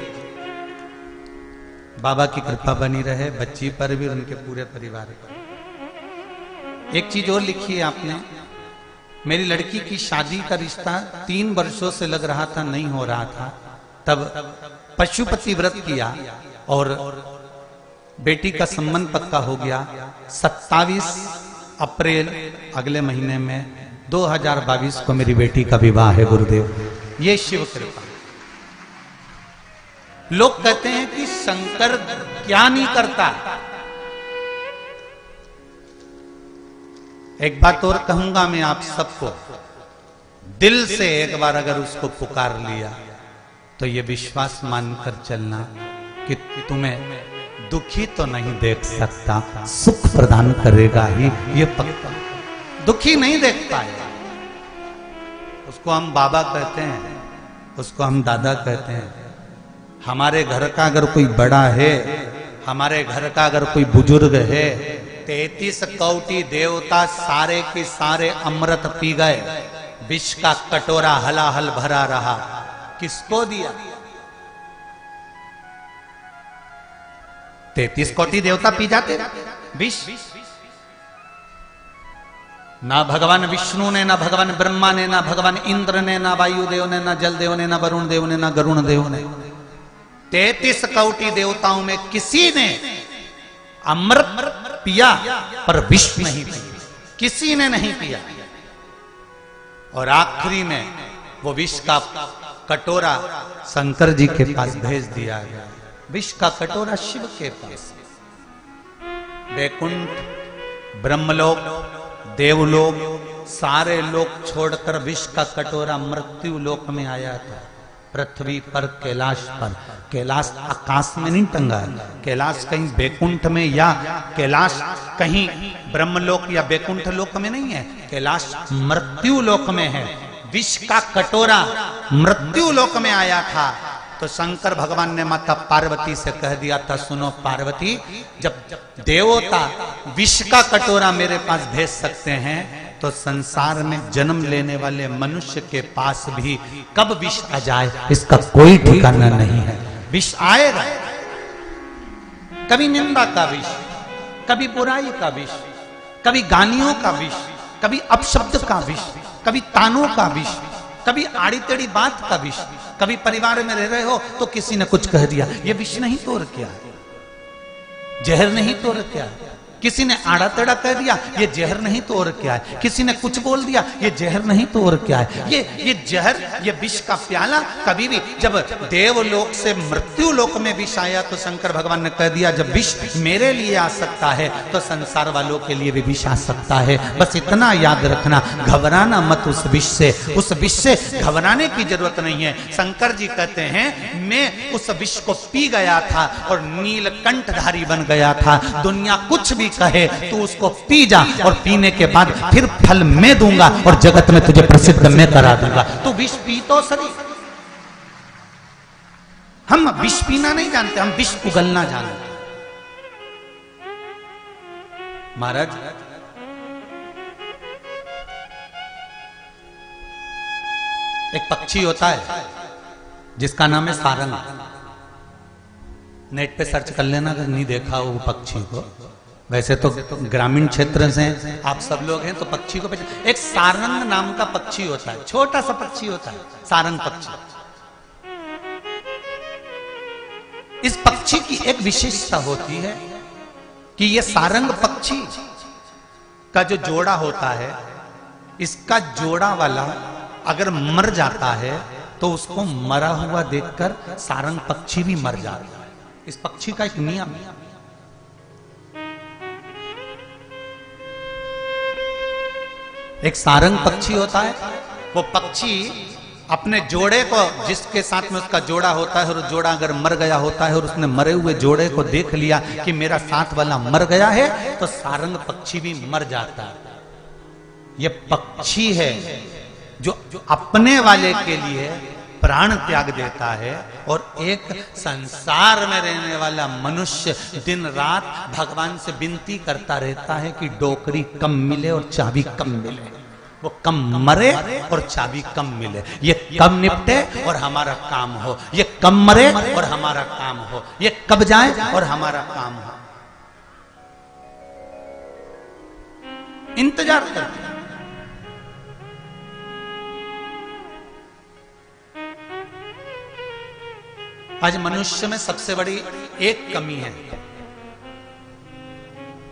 बाबा की कृपा बनी रहे बच्ची पर भी, उनके पूरे परिवार पर। एक चीज और लिखी है आपने, मेरी लड़की की शादी का रिश्ता 3 वर्षों से लग रहा था, नहीं हो रहा था। तब पशुपति व्रत किया और बेटी का संबंध पक्का हो गया। 27 अप्रैल अगले महीने में 2022 को मेरी बेटी का विवाह है गुरुदेव। ये शिव कृपा। लोग कहते हैं कि शंकर क्या नहीं करता। एक बात और कहूंगा मैं आप सबको, दिल से एक बार अगर उसको पुकार लिया तो ये विश्वास मानकर चलना कि तुम्हें दुखी तो नहीं देख सकता, सुख प्रदान करेगा ही, ये पक्का। दुखी नहीं देख पाएगा। उसको हम बाबा कहते हैं, उसको हम दादा कहते हैं। हमारे घर का अगर कोई बड़ा है, हमारे घर का अगर कोई बुजुर्ग है, 33 कोटि देवता सारे के सारे अमृत पी गए, विष का कटोरा हलाहल भरा रहा, किसको दिया? 33 कोटि देवता पी जाते विष। ना भगवान विष्णु ने, ना भगवान ब्रह्मा ने, ना भगवान इंद्र ने, ना वायुदेव ने, ना जलदेव ने, ना वरुण देव ने, ना गरुण देव ने, 33 कोटि देवताओं में किसी ने अमृत पिया पर विष नहीं पिया, किसी ने नहीं पिया। और आखिरी में वो विष का कटोरा शंकर जी के पास भेज दिया गया। विष का कटोरा शिव के पास। वैकुंठ, ब्रह्मलोक, देवलोक, सारे लोक छोड़कर विष का कटोरा मृत्यु लोक में आया था। पृथ्वी पर, कैलाश पर। कैलाश आकाश में नहीं टंगा है, कैलाश कहीं वैकुंठ में या कैलाश कहीं ब्रह्मलोक या वैकुंठ लोक में नहीं है, कैलाश मृत्यु लोक में है। विष का कटोरा मृत्यु लोक में आया था तो शंकर भगवान ने माता पार्वती से कह दिया था, सुनो पार्वती, जब देवता विष का कटोरा मेरे पास भेज सकते हैं तो संसार में जन्म लेने वाले मनुष्य के पास भी कब विष आ जाए इसका कोई ठिकाना नहीं है। विष आएगा, कभी निंदा का विष, कभी बुराई का विष, कभी गालियों का विष, कभी अपशब्द का विष, कभी तानों का विष, कभी आड़ी टेढ़ी बात का विष। कभी परिवार में रह रहे हो तो किसी ने कुछ कह दिया, ये विष नहीं तो और क्या है, जहर नहीं तो और क्या है। किसी ने आड़ा टेढ़ा कह दिया, ये जहर नहीं तो और क्या है। किसी ने कुछ बोल दिया, ये जहर नहीं तो और क्या है। ये जहर, ये विष का प्याला कभी भी, जब देवलोक से मृत्यु लोक में विष आया तो शंकर भगवान ने कह दिया, जब विष मेरे लिए आ सकता है तो संसार वालों के लिए भी विष आ सकता है। बस इतना याद रखना, घबराना मत उस विष से। उस विष से घबराने की जरूरत नहीं है। शंकर जी कहते हैं, मैं उस विष को पी गया था और नीलकंठधारी बन गया था। दुनिया कुछ भी कहे तू उसको पी जा, और पीने के बाद फिर फल मैं दूंगा और जगत में तुझे प्रसिद्ध मैं करा दूंगा। तो विष पी तो सही। हम विष पीना नहीं जानते, हम विष उगलना जानते। महाराज, एक पक्षी होता है जिसका नाम है सारंग। नेट पे सर्च कर लेना अगर नहीं देखा वो पक्षी को। वैसे तो ग्रामीण क्षेत्र से आप सब लोग हैं तो पक्षी को पहचान। एक सारंग नाम का पक्षी होता है, छोटा सा पक्षी होता है, सारंग पक्षी। इस पक्षी की एक विशेषता होती है कि यह सारंग पक्षी का जो जोड़ा होता है, इसका जोड़ा वाला अगर मर जाता है तो उसको मरा हुआ देखकर सारंग पक्षी भी मर जाता है। इस पक्षी का एक नियम है। एक सारंग पक्षी होता है, वो पक्षी अपने जोड़े को, जिसके साथ में उसका जोड़ा होता है, और जोड़ा अगर मर गया होता है और उसने मरे हुए जोड़े को देख लिया कि मेरा साथ वाला मर गया है, तो सारंग पक्षी भी मर जाता है। ये पक्षी है जो अपने वाले के लिए प्राण त्याग देता है, और एक संसार में रहने वाला मनुष्य दिन रात भगवान से विनती करता रहता है कि डोकरी कम मिले और चाबी कम मिले, वो कम मरे और चाबी कम मिले, ये कम निपटे और हमारा काम हो, ये कम मरे और हमारा काम हो, ये कब जाए और हमारा काम हो। इंतजार करते आज मनुष्य में सबसे बड़ी एक कमी है,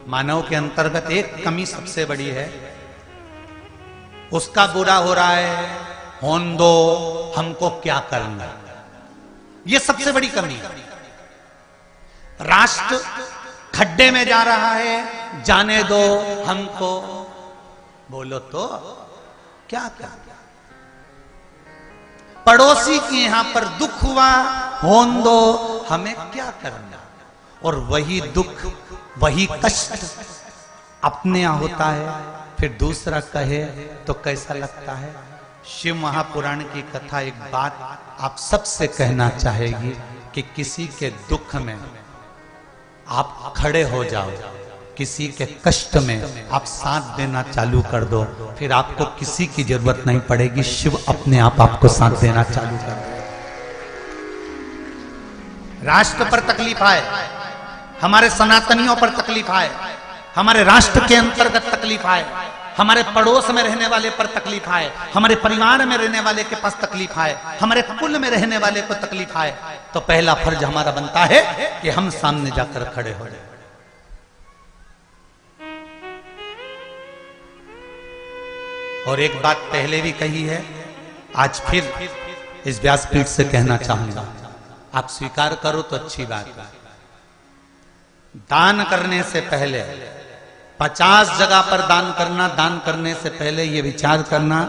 मानव के अंतर्गत एक कमी सबसे बड़ी है, उसका बुरा हो रहा है, होन दो, हमको क्या करना, ये सबसे बड़ी कमी है। राष्ट्र खड्डे में जा रहा है, जाने दो हमको, बोलो तो क्या करना। पड़ोसी के यहां पर दुख हुआ, होन दो, हमें क्या करना। और वही दुख, वही कष्ट अपने यहां होता है, फिर दूसरा कहे तो कैसा लगता है। शिव महापुराण की कथा एक बात आप सबसे कहना चाहेगी कि किसी के दुख में आप खड़े हो जाओ, किसी के कष्ट में आप साथ देना चालू कर दो, फिर आपको किसी की जरूरत नहीं पड़ेगी, शिव अपने आप आपको साथ देना चालू कर दो। राष्ट्र पर तकलीफ आए, हमारे सनातनियों पर तकलीफ आए, हमारे राष्ट्र के अंतर्गत तकलीफ आए, हमारे पड़ोस में रहने वाले पर तकलीफ आए, हमारे परिवार में रहने वाले के पास तकलीफ आए, हमारे कुल में रहने वाले को तकलीफ आए, तो पहला फर्ज हमारा बनता है कि हम सामने जाकर खड़े हो जाए। और एक बात पहले भी कही है, आज फिर इस व्यासपीठ से कहना चाहूंगा, आप स्वीकार करो तो अच्छी बात है। दान करने से पहले 50 जगह पर दान करना, दान करने से पहले यह विचार करना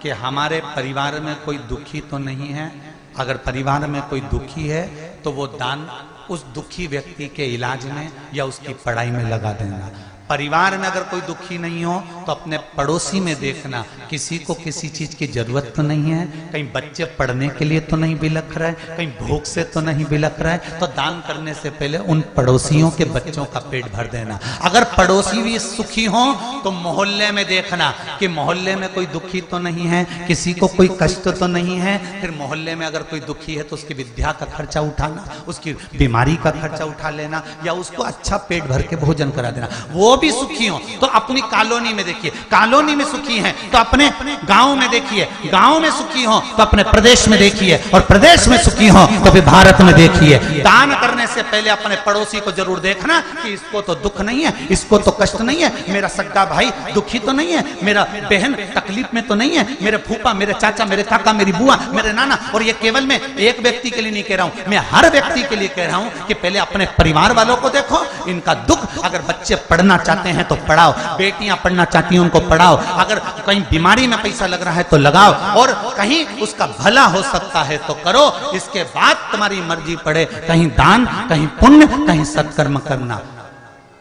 कि हमारे परिवार में कोई दुखी तो नहीं है। अगर परिवार में कोई दुखी है तो वो दान उस दुखी व्यक्ति के इलाज में या उसकी पढ़ाई में लगा देना। परिवार में अगर कोई दुखी नहीं हो तो अपने पड़ोसी में देखना, किसी को किसी चीज की जरूरत तो नहीं है, कहीं बच्चे पढ़ने के लिए तो नहीं बिलख रहे, कहीं भूख से तो नहीं बिलख रहे, तो दान करने से पहले उन पड़ोसियों के बच्चों का पेट भर देना। अगर पड़ोसी भी सुखी हो तो मोहल्ले में देखना कि मोहल्ले में कोई दुखी तो नहीं है, किसी को कोई कष्ट तो नहीं है, फिर मोहल्ले में अगर कोई दुखी है तो उसकी विद्या का खर्चा उठाना, उसकी बीमारी का खर्चा उठा लेना, या उसको अच्छा पेट भर के भोजन करा देना। वो भी सुखी हो तो अपनी कॉलोनी में देखिए, कॉलोनी में सुखी हैं तो अपने गांव में देखिए, गांव में सुखी हो तो अपने प्रदेश में देखिए, और प्रदेश में सुखी हो तो फिर भारत में देखिए। दान करने से पहले अपने पड़ोसी को जरूर देखना कि इसको तो दुख नहीं है, इसको तो कष्ट नहीं है, मेरा सगा भाई दुखी तो नहीं है, मेरा बहन तकलीफ में तो नहीं है, मेरे फूफा, मेरे चाचा, मेरे काका, मेरी बुआ, मेरे नाना। और ये केवल मैं एक व्यक्ति के लिए नहीं कह रहा हूं, मैं हर व्यक्ति के लिए कह रहा हूं कि पहले अपने परिवार वालों को देखो, इनका दुख। अगर बच्चे पढ़ना चाहते हैं तो पढ़ाओ, बेटियां पढ़ना चाहती हैं उनको पढ़ाओ, अगर कहीं बीमारी में पैसा लग रहा है तो लगाओ, और कहीं उसका भला हो सकता है तो करो। इसके बाद तुम्हारी मर्जी पड़े, कहीं दान, कहीं पुण्य, कहीं सत्कर्म करना।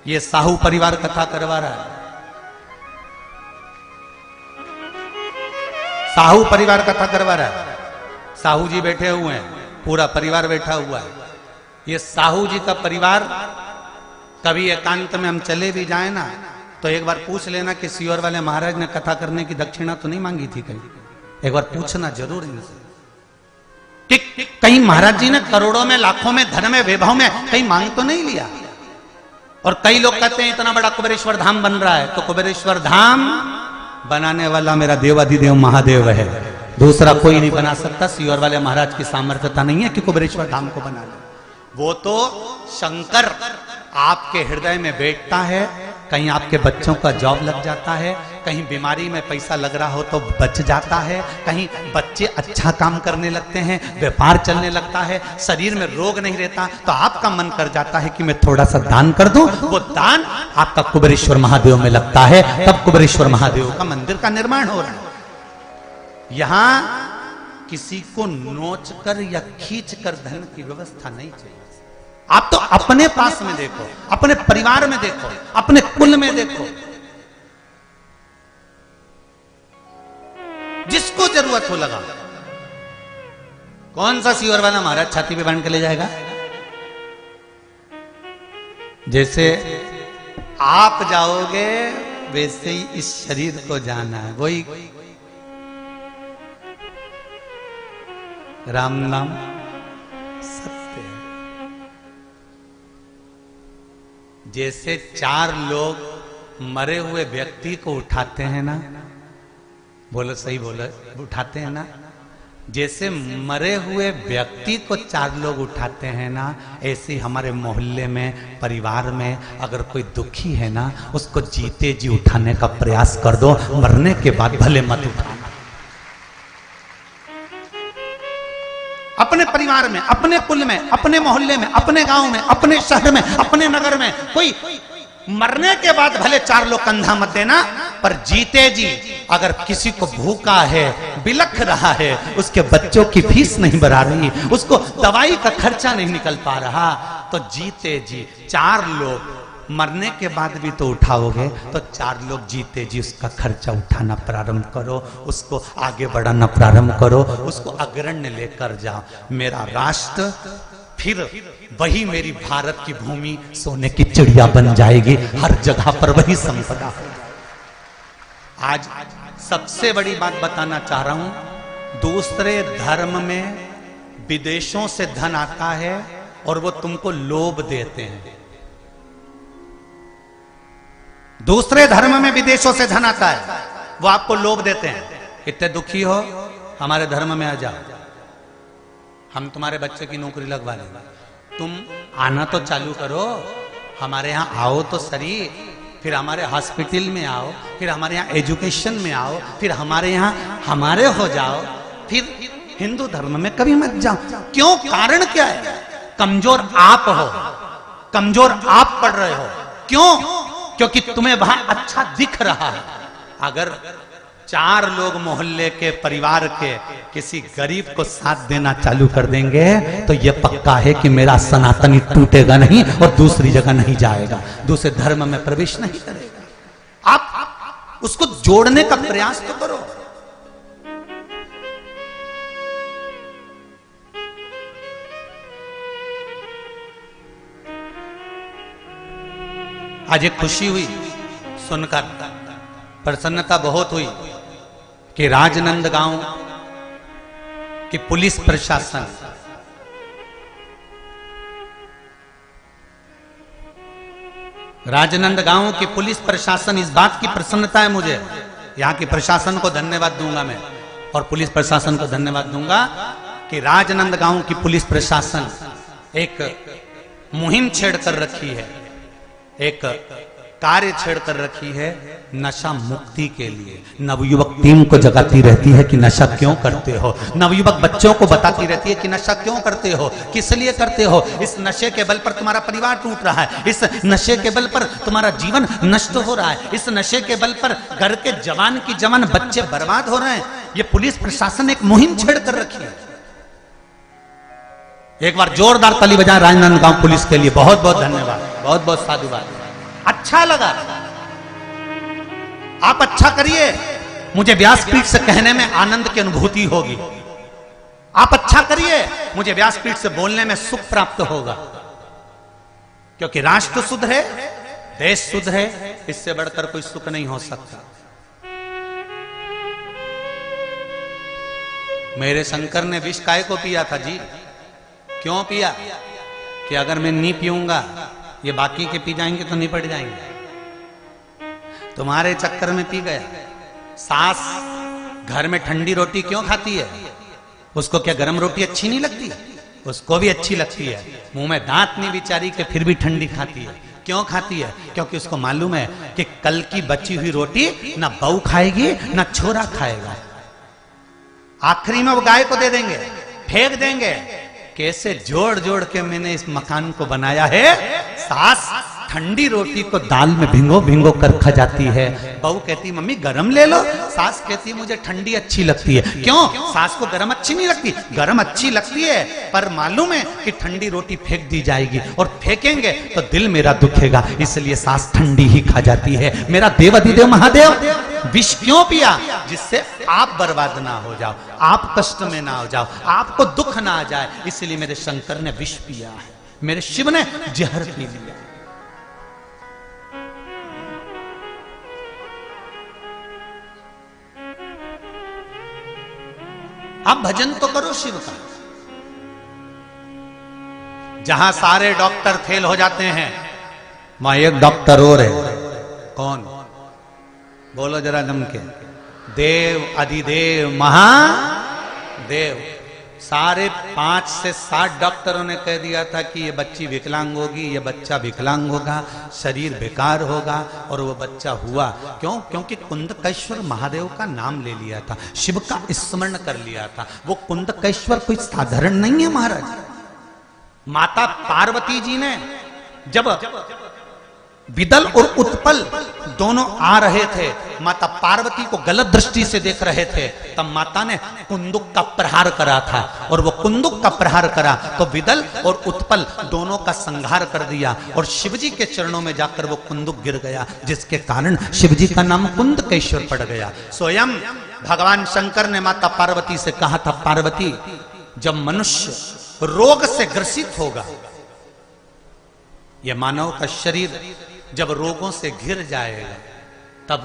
ये साहू परिवार कथा करवा रहा है, साहू परिवार कथा करवा रहा है। साहू जी बैठे हुए हैं, पूरा परिवार बैठा हुआ है। ये साहू जी का परिवार, कभी एकांत में हम चले भी जाए ना तो एक बार पूछ लेना कि सीहोर वाले महाराज ने कथा करने की दक्षिणा तो नहीं मांगी थी। कहीं एक बार पूछना जरूर इनसे कि कहीं महाराज जी ने करोड़ों में, लाखों में, धन में, वैभव में कहीं मांग तो नहीं लिया। और कई लोग कहते हैं इतना बड़ा कुबेरेश्वर धाम बन रहा है, तो कुबेरेश्वर धाम बनाने वाला मेरा देवाधिदेव महादेव है, दूसरा कोई नहीं बना सकता। सीहोर वाले महाराज की सामर्थ्यता नहीं है कि कुबेरेश्वर धाम को बना ले। वो तो शंकर आपके हृदय में बैठता है, कहीं आपके बच्चों का जॉब लग जाता है, कहीं बीमारी में पैसा लग रहा हो तो बच जाता है, कहीं बच्चे अच्छा काम करने लगते हैं, व्यापार चलने लगता है, शरीर में रोग नहीं रहता तो आपका मन कर जाता है कि मैं थोड़ा सा दान कर दूं। वो दान आपका कुबेरेश्वर महादेव में लगता है, तब कुबेरेश्वर महादेव का मंदिर का निर्माण हो रहा है। यहां किसी को नोच कर या खींच कर धन की व्यवस्था नहीं चाहिए। आप तो अपने पास में देखो, अपने परिवार में देखो, अपने कुल में देखो, जिसको जरूरत हो लगा। कौन सा सीहोर वाला महाराज छाती पे बांध के ले जाएगा? जैसे आप जाओगे वैसे ही इस शरीर को जाना है। वही राम नाम सत्य है। जैसे 4 लोग मरे हुए व्यक्ति को उठाते हैं ना, बोलो सही बोलो, उठाते हैं ना, जैसे मरे हुए व्यक्ति को 4 लोग उठाते हैं ना, ऐसे ही हमारे मोहल्ले में, परिवार में अगर कोई दुखी है ना, उसको जीते जी उठाने का प्रयास कर दो, मरने के बाद भले मत उठाना। अपने परिवार में, अपने कुल में, अपने मोहल्ले में, अपने गांव में, अपने शहर में, अपने नगर में कोई मरने के बाद भले 4 लोग कंधा मत देना, पर जीते जी अगर किसी को भूखा है, बिलख रहा है, उसके बच्चों की फीस नहीं भरा रही, उसको दवाई का खर्चा नहीं निकल पा रहा, तो जीते जी 4 लोग मरने के बाद भी तो उठाओगे, तो 4 लोग जीते जी उसका खर्चा उठाना प्रारंभ करो, उसको आगे बढ़ाना प्रारंभ करो, उसको अग्रण्य लेकर जाओ। मेरा राष्ट्र फिर वही मेरी भारत की भूमि सोने की चिड़िया बन जाएगी, हर जगह पर वही संपदा। आज सबसे बड़ी बात बताना चाह रहा हूं, दूसरे धर्म में विदेशों से धन आता है और वो तुमको लोभ देते हैं। दूसरे धर्म में विदेशों से धन आता है, वो आपको लोभ देते हैं, इतने दुखी हो हमारे धर्म में आ जाओ, हम तुम्हारे बच्चे की नौकरी लगवा लेंगे, तुम आना तो चालू करो, हमारे यहाँ आओ तो सही, फिर हमारे हॉस्पिटल में आओ, फिर हमारे यहाँ एजुकेशन में आओ, फिर हमारे यहाँ हमारे हो जाओ, फिर हिंदू धर्म में कभी मत जाओ। क्यों? कारण क्या है? कमजोर आप हो, कमजोर आप पढ़ रहे हो। क्यों? क्योंकि तुम्हें वहां अच्छा दिख रहा है। अगर 4 लोग मोहल्ले के, परिवार के किसी गरीब को साथ देना चालू कर देंगे तो यह पक्का है कि मेरा सनातनी टूटेगा नहीं और दूसरी जगह नहीं जाएगा, दूसरे धर्म में प्रवेश नहीं करेगा। आप उसको जोड़ने का प्रयास तो करो। आज एक खुशी हुई सुनकर, प्रसन्नता बहुत हुई कि राजनांदगांव की पुलिस प्रशासन राजनांदगांव की पुलिस प्रशासन, इस बात की प्रसन्नता है मुझे, यहां की प्रशासन को धन्यवाद दूंगा मैं और पुलिस प्रशासन को धन्यवाद दूंगा कि राजनांदगांव की पुलिस प्रशासन एक मुहिम छेड़ कर रखी है, एक कार्य छेड़ कर रखी है नशा मुक्ति के लिए। नवयुवक टीम को जगाती रहती है कि नशा क्यों करते हो, नवयुवक बच्चों को बताती रहती है कि नशा क्यों करते हो, किस लिए करते हो। इस नशे के बल पर तुम्हारा परिवार टूट रहा है, इस नशे के बल पर तुम्हारा जीवन नष्ट हो रहा है, इस नशे के बल पर घर के जवान की जवान बच्चे बर्बाद हो रहे हैं। ये पुलिस प्रशासन एक मुहिम छेड़ कर रखी है। एक बार जोरदार ताली बजाएं राजनांदगांव पुलिस के लिए। बहुत बहुत धन्यवाद, बहुत बहुत साधुवाद। अच्छा लगा, आप अच्छा करिए, मुझे व्यासपीठ से कहने में आनंद की अनुभूति होगी। आप अच्छा करिए, मुझे व्यासपीठ से बोलने में सुख प्राप्त होगा, क्योंकि राष्ट्र शुद्ध है, देश शुद्ध है, इससे बढ़कर कोई सुख नहीं हो सकता। मेरे शंकर ने विष काय को पिया था जी? क्यों पिया? कि अगर मैं नहीं पीऊंगा ये बाकी के पी जाएंगे तो निपट जाएंगे। तुम्हारे चक्कर में पी गया। सास घर में ठंडी रोटी क्यों खाती है? उसको क्या गर्म रोटी अच्छी नहीं लगती? उसको भी अच्छी लगती है, मुंह में दांत नहीं बिचारी के फिर भी ठंडी खाती है। क्यों खाती है? क्योंकि उसको मालूम है कि कल की बची हुई रोटी ना बहू खाएगी ना छोरा खाएगा, आखिरी में वो गाय को दे देंगे, फेंक देंगे। कैसे जोड़ जोड़ के मैंने इस मकान को बनाया है। सास ठंडी रोटी को दाल में भिंगो भिंगो कर खा जाती है, बहू कहती मम्मी गरम ले लो, सास कहती मुझे ठंडी अच्छी लगती है। क्यों? सास को गरम अच्छी नहीं लगती, गरम अच्छी लगती है, पर मालूम है कि ठंडी रोटी फेंक दी जाएगी और फेंकेंगे तो दिल मेरा दुखेगा, इसलिए सास ठंडी ही खा जाती है। मेरा देवाधिदेव महादेव विष क्यों पिया? जिससे आप बर्बाद ना हो जाओ, आप कष्ट में ना हो जाओ, आपको दुख ना आ जाए, इसलिए मेरे शंकर ने विष पिया है, मेरे शिव ने जहर पी लिया। आप भजन तो करो शिव का। जहां सारे डॉक्टर फेल हो जाते हैं वहां एक डॉक्टर और है। कौन? बोलो जरा दम के। देव अधिदेव महा देव। सारे 5 से 7 डॉक्टरों ने कह दिया था कि ये बच्ची विकलांग होगी, ये बच्चा विकलांग होगा, शरीर बेकार होगा, और वो बच्चा हुआ। क्यों? क्योंकि कुंदकेश्वर महादेव का नाम ले लिया था, शिव का स्मरण कर लिया था। वो कुंदकेश्वर कोई साधारण नहीं है महाराज। माता पार्वती जी ने जब विदल और उत्पल दोनों आ रहे थे, माता पार्वती को गलत दृष्टि से देख रहे थे, तब माता ने कुंदुक का प्रहार करा था। और वो कुंदुक का प्रहार करा तो विदल और उत्पल दोनों का संहार कर दिया, और शिवजी के चरणों में जाकर वो कुंदुक गिर गया, जिसके कारण शिवजी का नाम कुंदकेश्वर पड़ गया। स्वयं भगवान शंकर ने माता पार्वती से कहा था, पार्वती, जब मनुष्य रोग से ग्रसित होगा, यह मानव का शरीर जब रोगों से घिर जाएगा, तब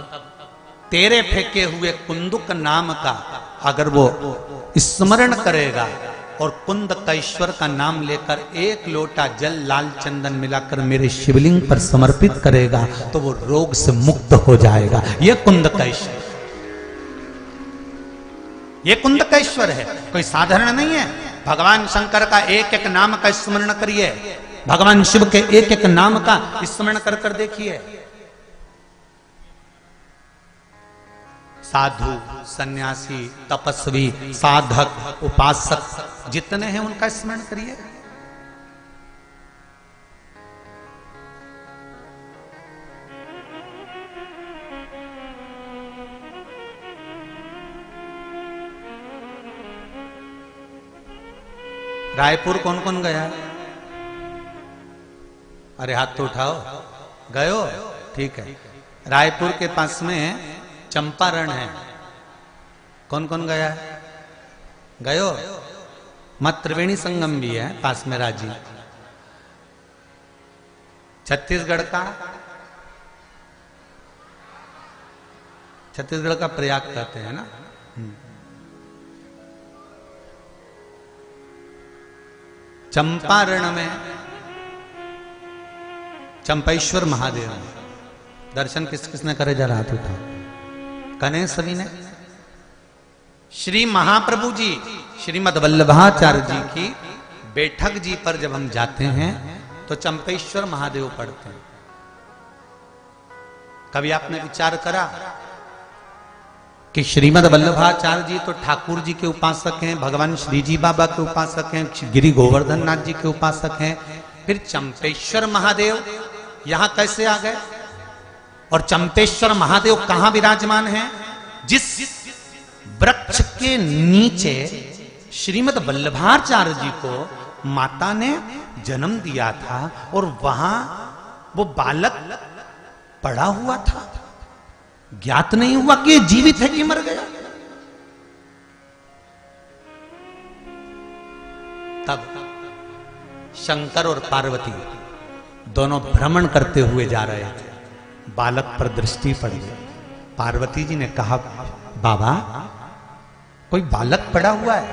तेरे फेंके हुए कुंदुक नाम का अगर वो स्मरण करेगा और कुंदकेश्वर का नाम लेकर 1 लोटा जल लाल चंदन मिलाकर मेरे शिवलिंग पर समर्पित करेगा, तो वो रोग से मुक्त हो जाएगा। ये कुंदकेश्वर, ये कुंदकेश्वर है, कोई साधारण नहीं है। भगवान शंकर का एक एक नाम का स्मरण करिए, भगवान शिव के एक एक नाम का स्मरण कर कर देखिए। साधु, सन्यासी, तपस्वी, साधक, उपासक जितने हैं उनका स्मरण करिए। रायपुर कौन कौन गया? अरे हाथ तो उठाओ। गए हो? ठीक है। रायपुर के पास में चंपारण है, कौन कौन गया है? गए हो? मत त्रिवेणी संगम भी है पास में, राजी। छत्तीसगढ़ का प्रयाग कहते हैं ना। चंपारण में चंपेश्वर महादेव दर्शन किस किसने करे? जरा हाथ उठा। कने सभी ने? श्री महाप्रभु जी श्रीमद वल्लभाचार्य जी की बैठक जी पर जब हम जाते हैं तो चंपेश्वर महादेव पढ़ते हैं। कभी आपने विचार करा कि श्रीमद वल्लभाचार्य जी तो ठाकुर जी के उपासक हैं, भगवान श्री जी बाबा के उपासक हैं, गिरि गोवर्धन नाथ जी के उपासक हैं, फिर चंपेश्वर महादेव यहां कैसे आ गए? और चंपेश्वर महादेव कहां विराजमान हैं? जिस वृक्ष के नीचे श्रीमद वल्लभाचार्य जी को माता ने जन्म दिया था, और वहां वो बालक पड़ा हुआ था, ज्ञात नहीं हुआ कि जीवित है कि मर गया। तब शंकर और पार्वती दोनों भ्रमण करते हुए जा रहे थे, बालक पर दृष्टि पड़ गई। पार्वती जी ने कहा, बाबा कोई बालक पड़ा हुआ है,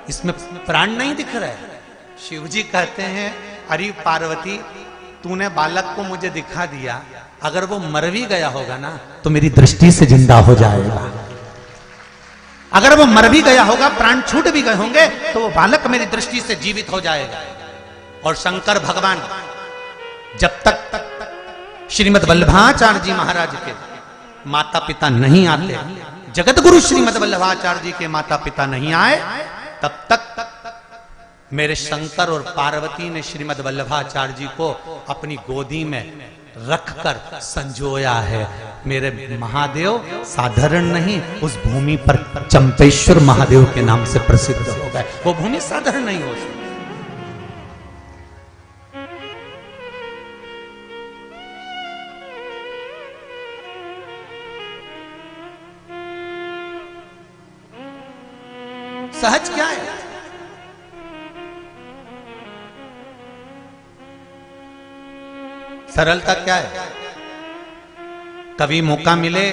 इसमें प्राण नहीं दिख रहा है। शिव जी कहते हैं, अरे पार्वती, तूने बालक को मुझे दिखा दिया, अगर वो मर भी गया होगा ना तो मेरी दृष्टि से जिंदा हो जाएगा। अगर वो मर भी गया होगा, प्राण छूट भी गए होंगे, तो वो बालक मेरी दृष्टि से जीवित हो जाएगा। और शंकर भगवान जब तक श्रीमद वल्लभाचार्य जी महाराज के माता पिता नहीं आते, जगत गुरु श्रीमद वल्लभाचार्य जी के माता पिता नहीं आए, तब तक मेरे शंकर और पार्वती ने श्रीमद वल्लभाचार्य जी को अपनी गोदी में रखकर संजोया है। मेरे महादेव साधारण नहीं, उस भूमि पर चंपेश्वर महादेव के नाम से प्रसिद्ध हो गए। वो भूमि साधारण नहीं हो सकती। सहज क्या है? सरलता क्या है? कभी मौका मिले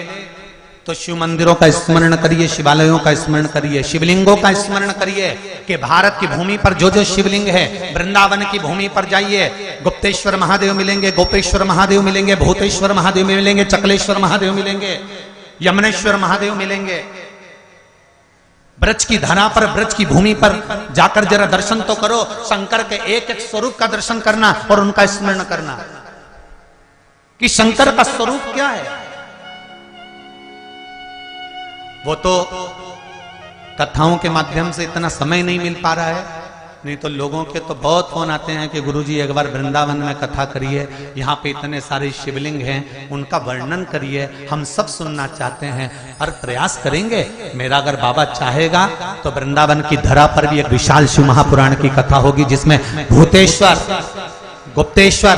तो शिव मंदिरों का स्मरण करिए, शिवालयों का स्मरण करिए, शिवलिंगों का स्मरण करिए कि भारत की भूमि पर जो जो शिवलिंग है, वृंदावन की भूमि पर जाइए, गुप्तेश्वर महादेव मिलेंगे, गोपेश्वर महादेव मिलेंगे, भूतेश्वर महादेव मिलेंगे, चकलेश्वर महादेव मिलेंगे, यमुनेश्वर महादेव मिलेंगे। ब्रज की धरा पर, ब्रज की भूमि पर जाकर जरा दर्शन तो करो। शंकर के एक एक स्वरूप का दर्शन करना और उनका स्मरण करना कि शंकर का स्वरूप क्या है। वो तो कथाओं के माध्यम से इतना समय नहीं मिल पा रहा है, नहीं तो लोगों के तो बहुत फोन आते हैं कि गुरुजी एक बार वृंदावन में कथा करिए, यहाँ पे इतने सारे शिवलिंग हैं, उनका वर्णन करिए, हम सब सुनना चाहते हैं। और प्रयास करेंगे, मेरा अगर बाबा चाहेगा तो वृंदावन की धरा पर भी एक विशाल शिव महापुराण की कथा होगी, जिसमें भूतेश्वर, गुप्तेश्वर,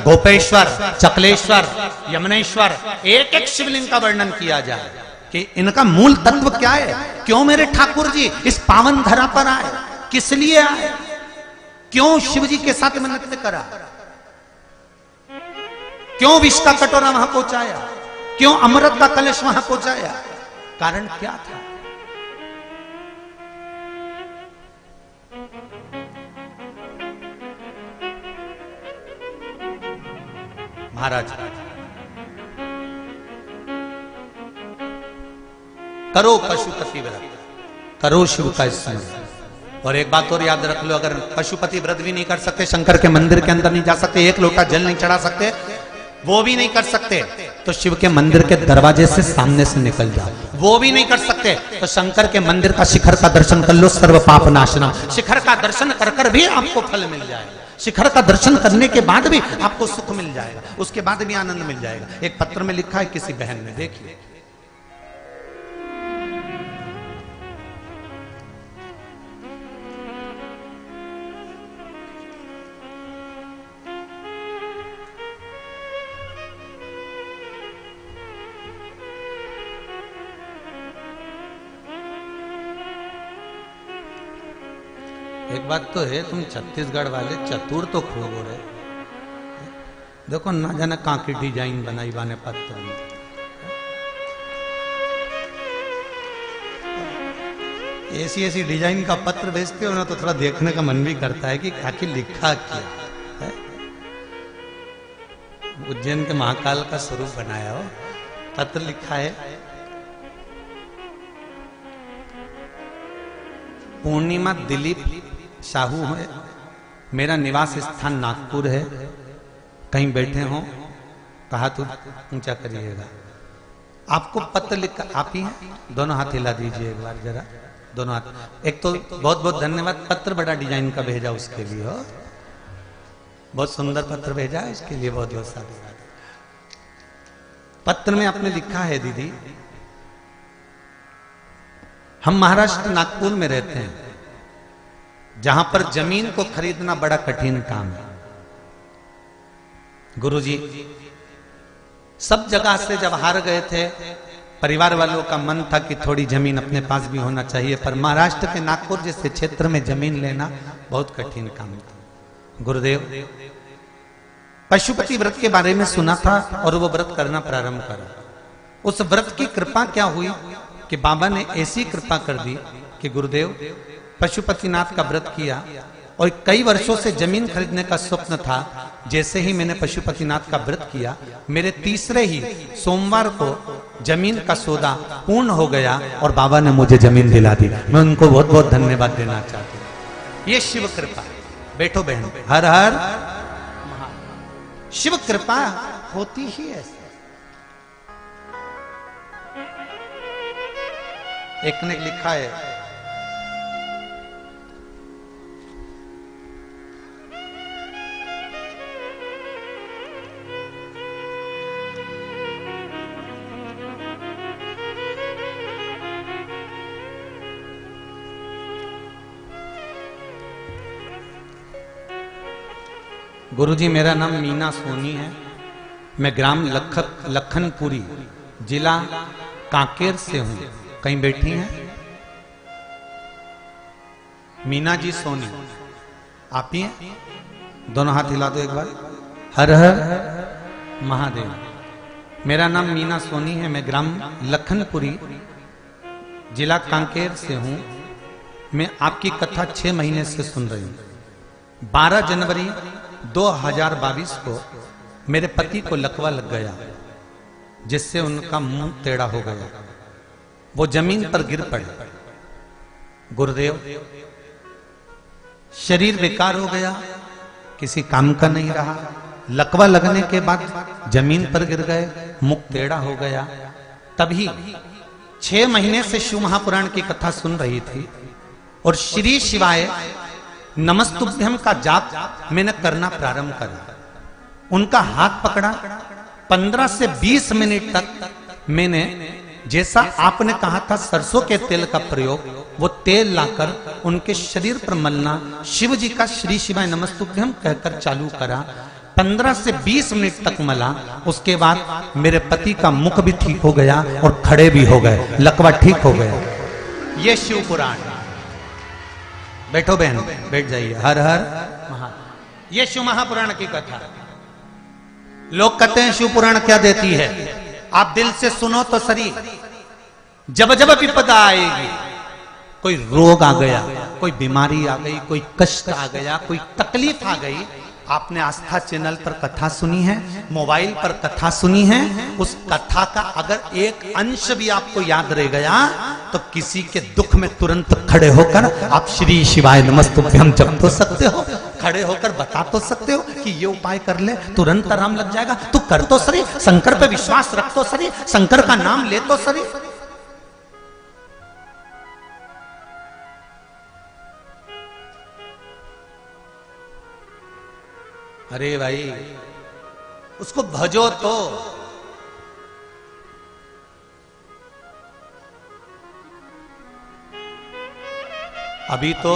गोपेश्वर, चकलेश्वर, यमुनेश्वर, एक एक शिवलिंग का वर्णन किया जाए कि इनका मूल तत्व क्या है, क्यों मेरे ठाकुर जी इस पावन धरा पर आए, किस लिए आए, क्यों शिव जी के साथ में नृत्य करा, क्यों विष का कटोरा वहां पहुंचाया, क्यों अमृत का कलश वहां पहुंचाया, कारण क्या था। महाराज करो पशुपति व्रत, करो शिव का स्मरण। और एक बात और याद रख लो, अगर पशुपति व्रत भी नहीं कर सकते, शंकर के मंदिर के अंदर नहीं जा सकते, एक लोटा जल नहीं चढ़ा सकते, वो भी नहीं कर सकते, तो शिव के मंदिर के दरवाजे से सामने से निकल जाओ। वो भी नहीं कर सकते तो शंकर के मंदिर का शिखर का दर्शन कर लो, सर्व पाप नाशनम। शिखर का दर्शन कर कर भी आपको फल मिल जाएगा, शिखर का दर्शन करने के बाद भी आपको सुख मिल जाएगा, उसके बाद भी आनंद मिल जाएगा। एक पत्र में लिखा है किसी बहन ने, देखिए, एक बात तो है, तुम छत्तीसगढ़ वाले चतुर तो खूब हो रहे, देखो ना जाने कहां की डिजाइन बनाई बाने पत्थर में। ऐसी ऐसी डिजाइन का पत्र भेजते हो ना तो थोड़ा देखने का मन भी करता है कि आखिर लिखा क्या है। उज्जैन के महाकाल का स्वरूप बनाया हो, पत्र लिखा है, पूर्णिमा दिलीप साहू है, मेरा निवास स्थान नागपुर है, कहीं बैठे हो तो हाथ ऊंचा करिएगा। आपको पत्र लिख, आप ही हैं, दोनों हाथ हिला दीजिए एक बार जरा, दोनों हाथ। एक तो बहुत बहुत धन्यवाद, पत्र बड़ा डिजाइन का भेजा उसके लिए, हो बहुत सुंदर पत्र भेजा, इसके लिए बहुत बहुत धन्यवाद। पत्र में आपने लिखा है, दीदी हम महाराष्ट्र नागपुर में रहते हैं, जहां पर जमीन को खरीदना बड़ा कठिन काम है। गुरुजी सब जगह से जब हार गए थे, परिवार वालों का मन था कि थोड़ी जमीन अपने पास भी होना चाहिए, पर महाराष्ट्र के नागपुर जैसे क्षेत्र में जमीन लेना बहुत कठिन काम था। गुरुदेव पशुपति व्रत के बारे में सुना था और वो व्रत करना प्रारंभ करा। उस व्रत की कृपा क्या हुई कि बाबा ने ऐसी कृपा कर दी कि गुरुदेव पशुपतिनाथ का व्रत किया और कई वर्षों से जमीन खरीदने का स्वप्न था। जैसे ही मैंने पशुपतिनाथ का व्रत किया, मेरे तीसरे ही सोमवार को जमीन का सौदा पूर्ण हो गया और बाबा ने मुझे जमीन दिला दी। मैं उनको बहुत बहुत धन्यवाद देना चाहती हूँ। ये शिव कृपा। बैठो बहन, हर हर शिव कृपा होती ही ऐसे। एक ने लिखा है, गुरुजी मेरा नाम मीना सोनी है, मैं ग्राम लखनपुरी जिला कांकेर से हूं। कहीं बैठी हैं? मीना जी सोनी आप ही हैं? दोनों हाथ हिला दो एक बार। हर हर महादेव। मेरा नाम मीना सोनी है, मैं ग्राम लखनपुरी जिला कांकेर से हूं। मैं आपकी कथा 6 महीने से सुन रही हूं। 12 जनवरी 2022 को मेरे पति को लकवा लग गया, जिससे उनका मुंह टेढ़ा हो गया। वो जमीन पर गिर पड़े। गुरुदेव शरीर बेकार हो गया, किसी काम का नहीं रहा, लकवा लगने के बाद जमीन पर गिर गए, मुख टेढ़ा हो गया। तभी 6 महीने से शिव महापुराण की कथा सुन रही थी और श्री शिवाय नमस्तुभ्यम का जाप मैंने करना प्रारंभ करा। उनका हाथ पकड़ा, 15 से 20 मिनट तक मैंने जैसा आपने कहा था सरसों के तेल का प्रयोग, वो तेल लाकर उनके शरीर पर मलना, शिव जी का श्री शिवाय नमस्तुभ्यम कहकर चालू करा। 15 से 20 मिनट तक मला। उसके बाद मेरे पति का मुख भी ठीक हो गया और खड़े भी हो गए, लकवा ठीक हो गया। ये शिव पुराण। बैठो बहन, बैठ जाइए। हर हर महादेव। ये शिव महापुराण की कथा। लोग कहते हैं शिव पुराण क्या देती है, आप दिल से सुनो तो सही। जब जब विपदा आएगी, कोई रोग आ गया, कोई बीमारी आ गई, कोई कष्ट आ गया, कोई तकलीफ आ गई, आपने आस्था चैनल पर कथा सुनी है, मोबाइल पर कथा सुनी है, उस कथा का अगर एक अंश भी आपको याद रह गया तो किसी के दुख में तुरंत खड़े होकर आप श्री शिवाय नमस्तुभ्यम जप तो सकते हो, खड़े होकर बता तो सकते हो कि ये उपाय कर ले तुरंत आराम लग जाएगा। तू कर तो सही, शंकर पे विश्वास रख तो सही, शंकर का नाम ले तो सही। अरे भाई उसको भजो तो। अभी तो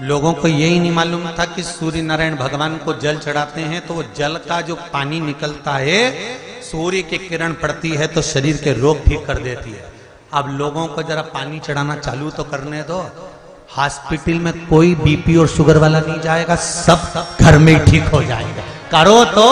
लोगों को यही नहीं मालूम था कि सूर्य नारायण भगवान को जल चढ़ाते हैं तो वो जल का जो पानी निकलता है, सूर्य की किरण पड़ती है तो शरीर के रोग ठीक कर देती है। अब लोगों को जरा पानी चढ़ाना चालू तो करने दो। हॉस्पिटल में कोई बीपी और शुगर वाला नहीं जाएगा, सब घर में ही ठीक हो जाएगा। करो तो।